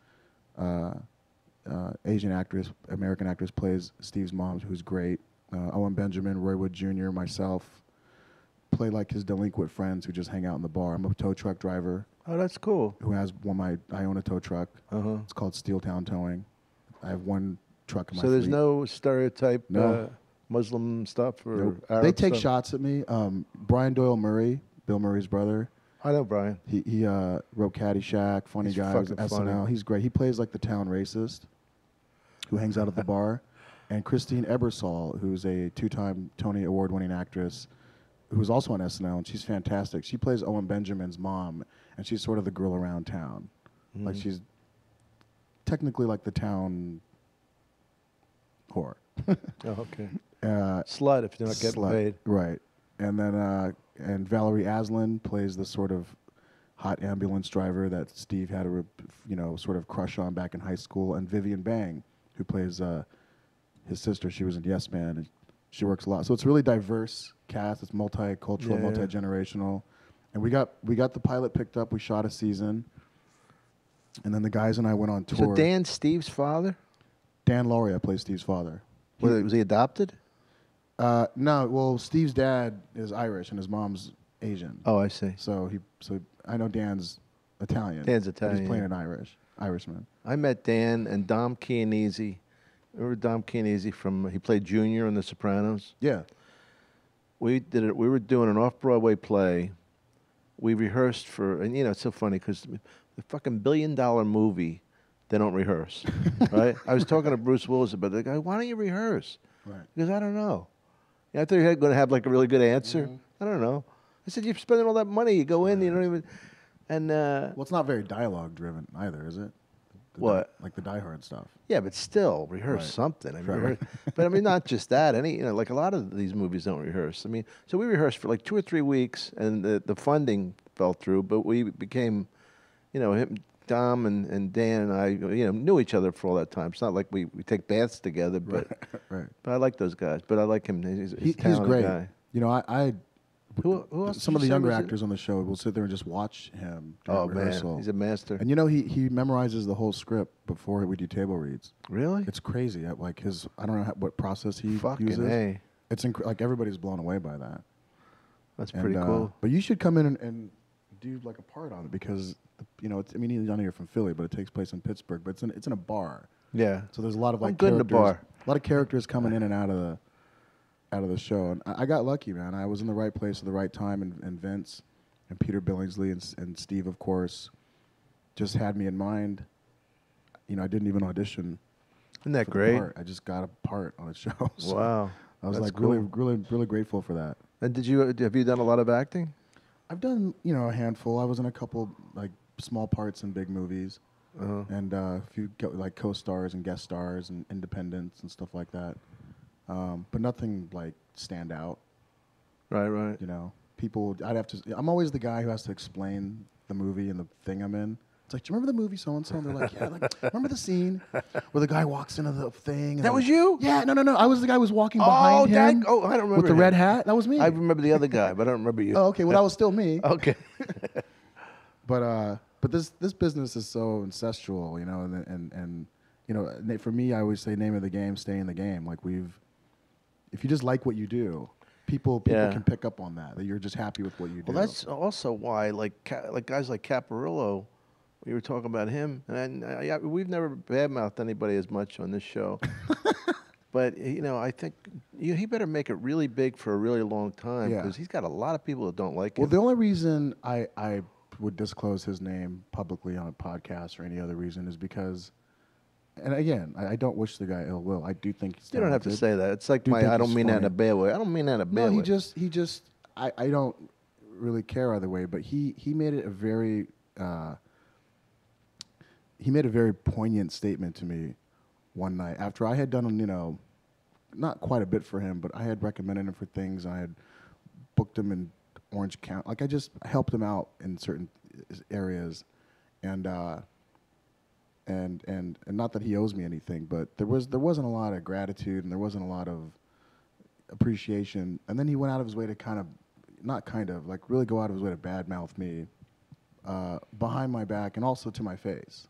Asian actress, American actress, plays Steve's mom, who's great. Owen Benjamin, Roy Wood Jr., myself play like his delinquent friends who just hang out in the bar. I'm a tow truck driver Oh, that's cool. who has I own a tow truck. Uh-huh. It's called Steeltown Towing. I have one truck in my So there's fleet. no stereotype No. Muslim stuff or Nope. Arab They take stuff? shots at me. Brian Doyle Murray, Bill Murray's brother. I know Brian. He wrote Caddyshack, Funny He's Guy, was fucking SNL. funny. He's great. He plays like the town racist who hangs out at the bar. And Christine Ebersol, who's a 2-time Tony Award-winning actress, who's also on SNL, and she's fantastic. She plays Owen Benjamin's mom, and she's sort of the girl around town. Like she's technically like the town whore. Oh, okay. Uh, Slut if you're not getting Slut, paid. Right. And then and Valerie Aslan plays the sort of hot ambulance driver that Steve had a sort of crush on back in high school. And Vivian Bang, who plays his sister, she was in Yes Man. And she works a lot. So it's a really diverse cast. It's multicultural, Yeah. multi-generational. And we got the pilot picked up. We shot a season. And then the guys and I went on tour. So Dan's Steve's father? Dan Lauria plays Steve's father. Was he adopted? No, well, Steve's dad is Irish and his mom's Asian. Oh, I see. So I know Dan's Italian. Dan's but Italian, he's playing yeah. an Irishman. I met Dan and Dom Chianese. Remember Dom Chianese he played Junior in The Sopranos? Yeah. We were doing an off-Broadway play. We rehearsed and it's so funny because the fucking $1 billion movie, they don't rehearse, right? I was talking to Bruce Willis about it. The guy, why don't you rehearse? Right. Because I don't know. I thought you were going to have like a really good answer. I don't know. I said, you're spending all that money. You go in, you don't even. And Well, it's not very dialogue driven either, is it? What? Like the Die Hard stuff. yeah, but still rehearse Right. something. I mean, Right. but I mean, not just that. Like a lot of these movies don't rehearse. I mean, so we rehearsed for like 2 or 3 weeks, and the funding fell through. But we became, him, Dom and Dan and I, knew each other for all that time. It's not like we take baths together, but Right. but I like those guys. But I like him. He's a He's talented great. guy. I Who else some did of the you say younger was in- actors on the show will sit there and just watch him during Oh rehearsal. man, he's a master. And he memorizes the whole script before we do table reads. Really? It's crazy. Like I don't know what process he Fucking uses. A. It's like everybody's blown away by that. That's And, pretty cool. But you should come in and do like a part on it because it's, I mean, he's not here from Philly, but it takes place in Pittsburgh. But it's in a bar, Yeah. so there's a lot of like I'm good in a characters, bar. a lot of characters coming in and out of the show. And I got lucky, man. I was in the right place at the right time, and Vince and Peter Billingsley and Steve, of course, just had me in mind. I didn't even audition. Isn't that for the great? part. I just got a part on a show. So Wow. I was That's like really, cool. really, really grateful for that. And have you done a lot of acting? I've done, a handful. I was in a couple like small parts in big movies, and a few like co-stars and guest stars and independents and stuff like that. But nothing like stand out. Right. People. I'm always the guy who has to explain the movie and the thing I'm in. It's like, do you remember the movie so and so? And they're like, yeah. Like, remember the scene where the guy walks into the thing? And That was you? Yeah. No. I was the guy who was walking behind him. I don't remember. With the him. red hat. That was me. I remember the other guy, but I don't remember you. Oh, okay. Well, that was still me. Okay. But this business is so ancestral, and for me, I always say name of the game, stay in the game. Like if you just like what you do, people Yeah. can pick up on that you're just happy with what you do. Well, that's also why, like guys like Caparillo, we were talking about him, and we've never badmouthed anybody as much on this show. But I think he better make it really big for a really long time Yeah. because he's got a lot of people that don't like Well, him. the only reason I would disclose his name publicly on a podcast or any other reason is because, and again, I don't wish the guy ill will. I do think he's You don't have to talented. say that. It's like Do think I don't he's mean that in funny. a bad way. I don't mean that in a bad No, way. he just I don't really care either way, but he made it he made a very poignant statement to me one night after I had done, not quite a bit for him, but I had recommended him for things. I had booked him in Orange County. Like I just helped him out in certain areas. And and not that he owes me anything, but there wasn't a lot of gratitude and there wasn't a lot of appreciation. And then he went out of his way to like really go out of his way to badmouth me behind my back and also to my face,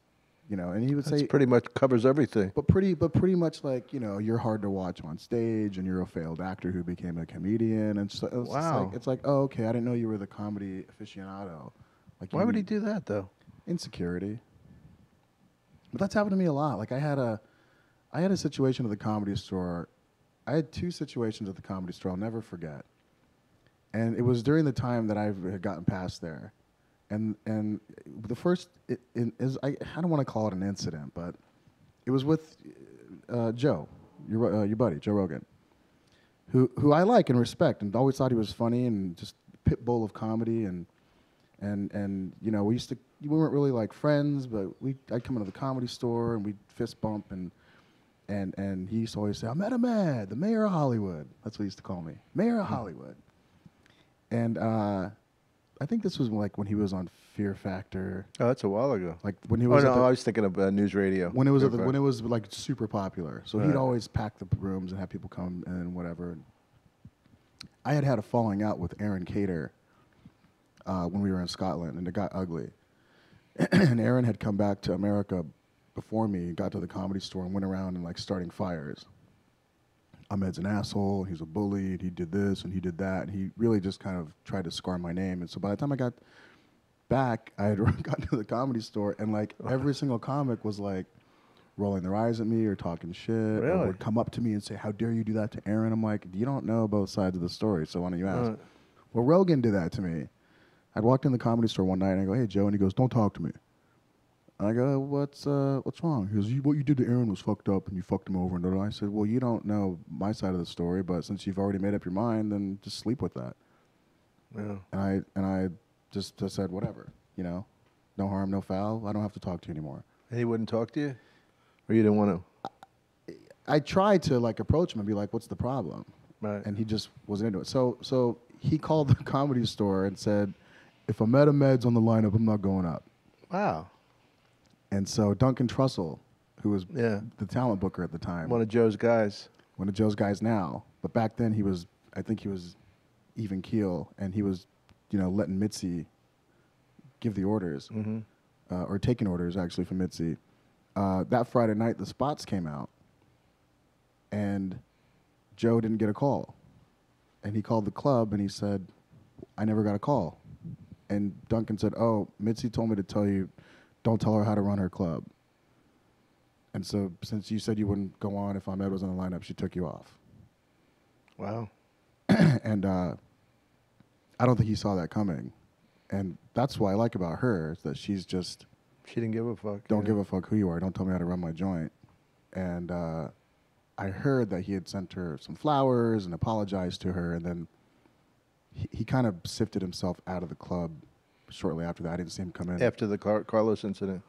And he would say pretty much covers everything. but pretty much like you're hard to watch on stage and you're a failed actor who became a comedian. And so Wow. it's like, oh, okay, I didn't know you were the comedy aficionado. Like, Why would he do that though? insecurity? But that's happened to me a lot. Like I had a situation at the Comedy Store. I had 2 situations at the Comedy Store I'll never forget. And it was during the time that I had gotten past there. And the first is I don't want to call it an incident, but it was with Joe, your buddy, Joe Rogan, who I like and respect and always thought he was funny and just pit bull of comedy and we weren't really like friends, but I'd come into the Comedy Store and we'd fist bump and he used to always say, Ahmed Ahmed, the mayor of Hollywood. That's what he used to call me, mayor of Hollywood. And I think this was like when he was on Fear Factor. Oh, that's a while ago. Like when he was. I was thinking of news radio. When it was when it was like super popular, so he'd always pack the rooms and have people come and whatever. I had a falling out with Aaron Cater when we were in Scotland, and it got ugly. And Aaron had come back to America before me, got to the Comedy Store, and went around and like starting fires. Ahmed's an asshole, he's a bully, and he did this and he did that, and he really just kind of tried to scar my name. And so by the time I got back, I had gotten to the Comedy Store, and like every single comic was like rolling their eyes at me or talking shit, or would come up to me and say, "How dare you do that to Aaron?" I'm like, "You don't know both sides of the story, so why don't you ask?" Well, Rogan did that to me. I'd walked in the Comedy Store one night and I go, "Hey, Joe," and he goes, "Don't talk to me." And I go, what's wrong? He goes, "What you did to Aaron was fucked up, and you fucked him over." And I said, "Well, you don't know my side of the story, but since you've already made up your mind, then just sleep with that." Yeah. And I just said, whatever, no harm, no foul. I don't have to talk to you anymore. And he wouldn't talk to you, or you didn't want to? I tried to like approach him and be like, "What's the problem?" Right. And he just wasn't into it. So he called the Comedy Store and said, "If Ahmed Ahmed's on the lineup, I'm not going up." Wow. And so Duncan Trussell, who was the talent booker at the time, one of Joe's guys now, but back then I think he was even keel, and he was, letting Mitzi give the orders, or taking orders actually from Mitzi. That Friday night, the spots came out, and Joe didn't get a call, and he called the club and he said, "I never got a call," and Duncan said, "Oh, Mitzi told me to tell you, don't tell her how to run her club. And so since you said you wouldn't go on if Ahmed was on the lineup, she took you off." Wow. And I don't think he saw that coming. And that's what I like about her, is that she's just... She didn't give a fuck. Don't give a fuck who you are. Don't tell me how to run my joint. And I heard that he had sent her some flowers and apologized to her, and then he kind of sifted himself out of the club shortly after that. I didn't see him come in. After the Carlos incident.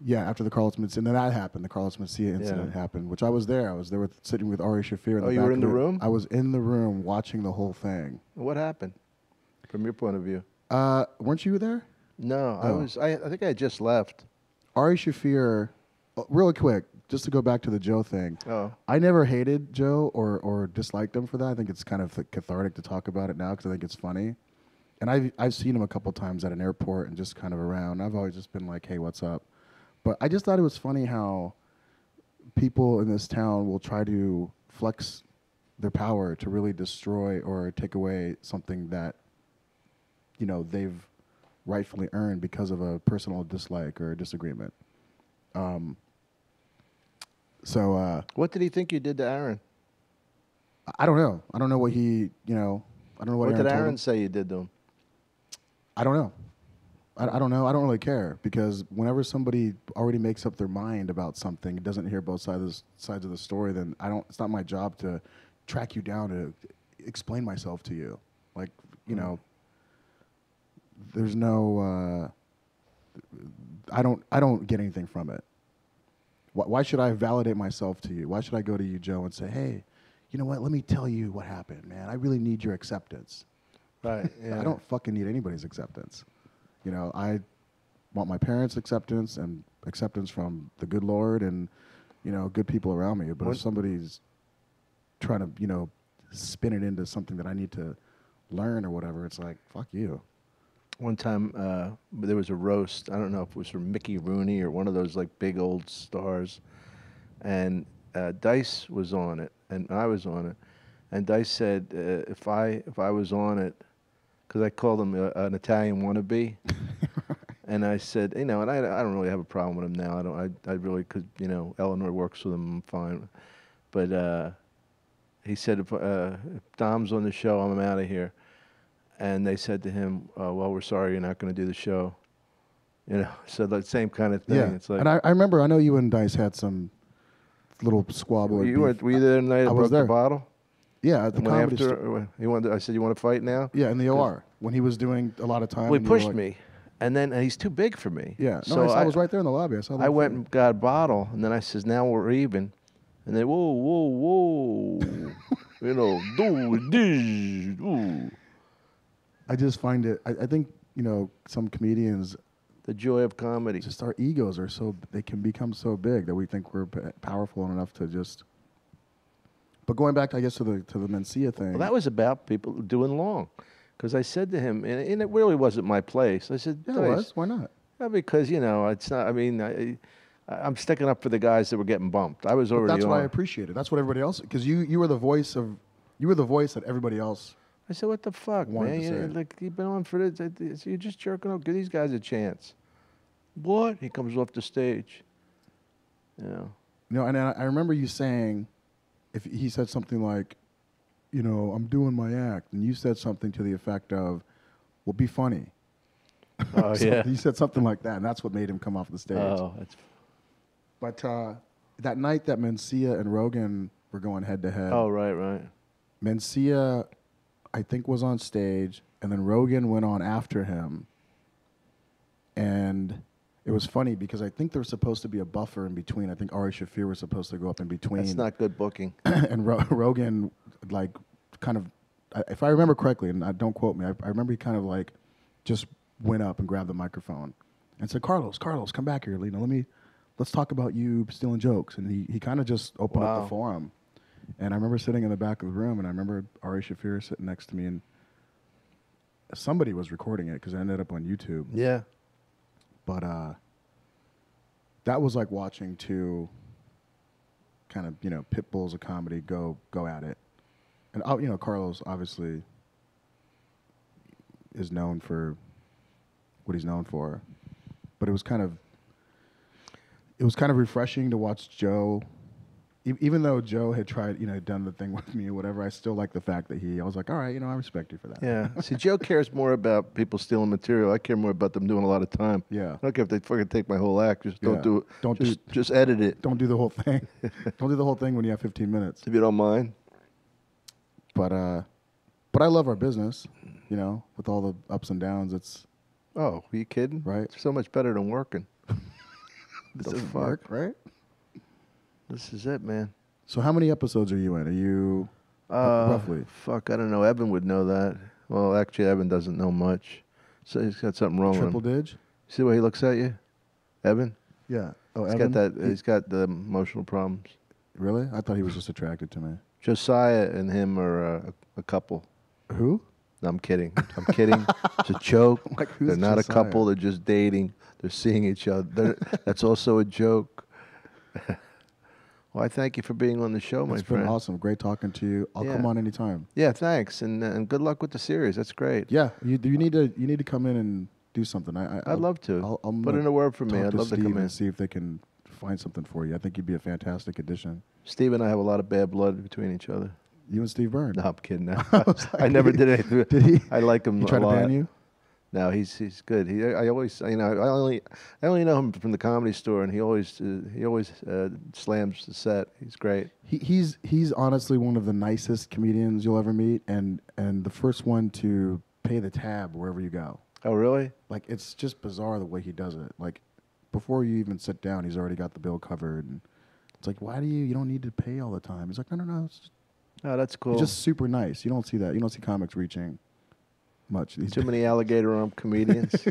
Yeah, after the Carlos Mencia, and then that happened. The Carlos Mencia incident happened, which I was there. I was there sitting with Ari Shafir. In the you back were in the room? I was in the room watching the whole thing. What happened, from your point of view? Weren't you there? No, I was. I think I had just left. Ari Shafir, really quick, just to go back to the Joe thing. Oh. I never hated Joe or disliked him for that. I think it's kind of cathartic to talk about it now because I think it's funny. And I've seen him a couple times at an airport and just kind of around. I've always just been like, "Hey, what's up?" But I just thought it was funny how people in this town will try to flex their power to really destroy or take away something that, they've rightfully earned because of a personal dislike or a disagreement. What did he think you did to Aaron? I don't know. I don't know what he, I don't know what What did told him. Aaron say you did to him? I don't know. I don't know. I don't really care, because whenever somebody already makes up their mind about something, doesn't hear both sides of the story, then it's not my job to track you down to explain myself to you. Like, there's no, I don't get anything from it. Why should I validate myself to you? Why should I go to you, Joe, and say, "Hey, you know what? Let me tell you what happened, man. I really need your acceptance." Right. Yeah. I don't fucking need anybody's acceptance. want my parents' acceptance and acceptance from the good Lord and, good people around me. But if somebody's trying to, spin it into something that I need to learn or whatever, it's like, fuck you. One time, there was a roast. I don't know if it was from Mickey Rooney or one of those like big old stars, and Dice was on it, and I was on it, and Dice said if I was on it, because I called him an Italian wannabe, and I said, and I don't really have a problem with him now. I really, because Eleanor works with him, I'm fine, but he said if Dom's on the show, I'm out of here. And they said to him, well, we're sorry you're not going to do the show. So the same kind of thing. Yeah. It's like, And I remember, I know you and Dice had some little squabble. were you there the night I broke the bottle? Yeah, at the comedy store. I said, you want to fight now? Yeah, in the OR. When he was doing a lot of time. Well, he pushed me. And then he's too big for me. Yeah. So I was right there in the lobby. I went and got a bottle. And then I says, now we're even. And they, whoa. Do this. Ooh. I just find it. I think some comedians. The joy of comedy. Just our egos are they can become so big that we think we're powerful enough to just. But going back, I guess, to the Mencia thing. Well, that was about people doing long, because I said to him, and it really wasn't my place. I said, yeah, it was. Why not? Yeah, because it's not. I mean, I'm sticking up for the guys that were getting bumped. I was already. That's on. what I appreciated. That's what everybody else. Because you were the voice of. You were the voice that everybody else. I said, what the fuck, man? Like, you've been on for this. You're just jerking off. Give these guys a chance. What? He comes off the stage. And I remember you saying, if he said something like, I'm doing my act, and you said something to the effect of, well, be funny. Oh, yeah. You said something like that, and that's what made him come off the stage. Oh, that's... But that night that Mencia and Rogan were going head-to-head. Oh, right. Mencia, I think, was on stage, and then Rogan went on after him. And it was funny because I think there was supposed to be a buffer in between. I think Ari Shaffir was supposed to go up in between. That's not good booking. And Rogan, like, kind of, if I remember correctly, and don't quote me, I remember he kind of, like, just went up and grabbed the microphone and said, Carlos, come back here. Let's talk about you stealing jokes. And he kind of just opened up the forum. And I remember sitting in the back of the room, and I remember Ari Shaffir sitting next to me, and somebody was recording it because it ended up on YouTube. Yeah. But that was like watching two kind of pit bulls of comedy go at it. And Carlos obviously is known for what he's known for, but it was kind of refreshing to watch Joe. Even though Joe had tried, done the thing with me or whatever, I still like the fact that I was like, all right, I respect you for that. Yeah. See, Joe cares more about people stealing material. I care more about them doing a lot of time. Yeah. I don't care if they fucking take my whole act. Just don't do it. Just edit it. Don't do the whole thing. Don't do the whole thing when you have 15 minutes. If you don't mind. But I love our business, with all the ups and downs. It's. Oh, are you kidding? Right. It's so much better than working. This is work, right? This is it, man. So how many episodes are you in? Are you roughly? Fuck, I don't know. Evan would know that. Well, actually, Evan doesn't know much. So he's got something wrong with him. Triple dig? See the way he looks at you? Evan? Yeah. Oh, he's Evan? He's got the emotional problems. Really? I thought he was just attracted to me. Josiah and him are a couple. Who? No, I'm kidding. It's a joke. Like, who's They're not Josiah? a couple. They're just dating. They're seeing each other. That's also a joke. Well, I thank you for being on the show, my friend. It's been awesome. Great talking to you. I'll come on anytime. Yeah, thanks, and good luck with the series. That's great. Yeah, you need to come in and do something. I'd love to. I'll put in a word for me. I'd love Steve to come in and see if they can find something for you. I think you'd be a fantastic addition. Steve and I have a lot of bad blood between each other. You and Steve Byrne? No, I'm kidding. I never did anything. Did he? I like him he a tried lot. to ban you? No, he's good. I always, I only know him from the Comedy Store, and he always slams the set. He's great. He's honestly one of the nicest comedians you'll ever meet, and the first one to pay the tab wherever you go. Oh, really? Like, it's just bizarre the way he does it. Like, before you even sit down, he's already got the bill covered, and it's like, why do you don't need to pay all the time? He's like, no. It's just, oh, that's cool. he's just super nice. You don't see that. You don't see comics reaching much these Too days. many alligator arm comedians.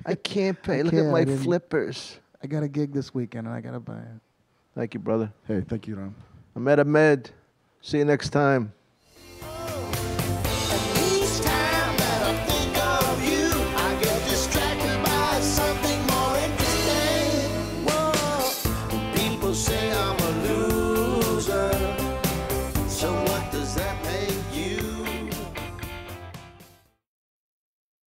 I can't pay. I Look can't, at I my didn't- flippers. I got a gig this weekend and I gotta buy it. Thank you, brother. Hey, thank you, Ron. Ahmed Ahmed. See you next time.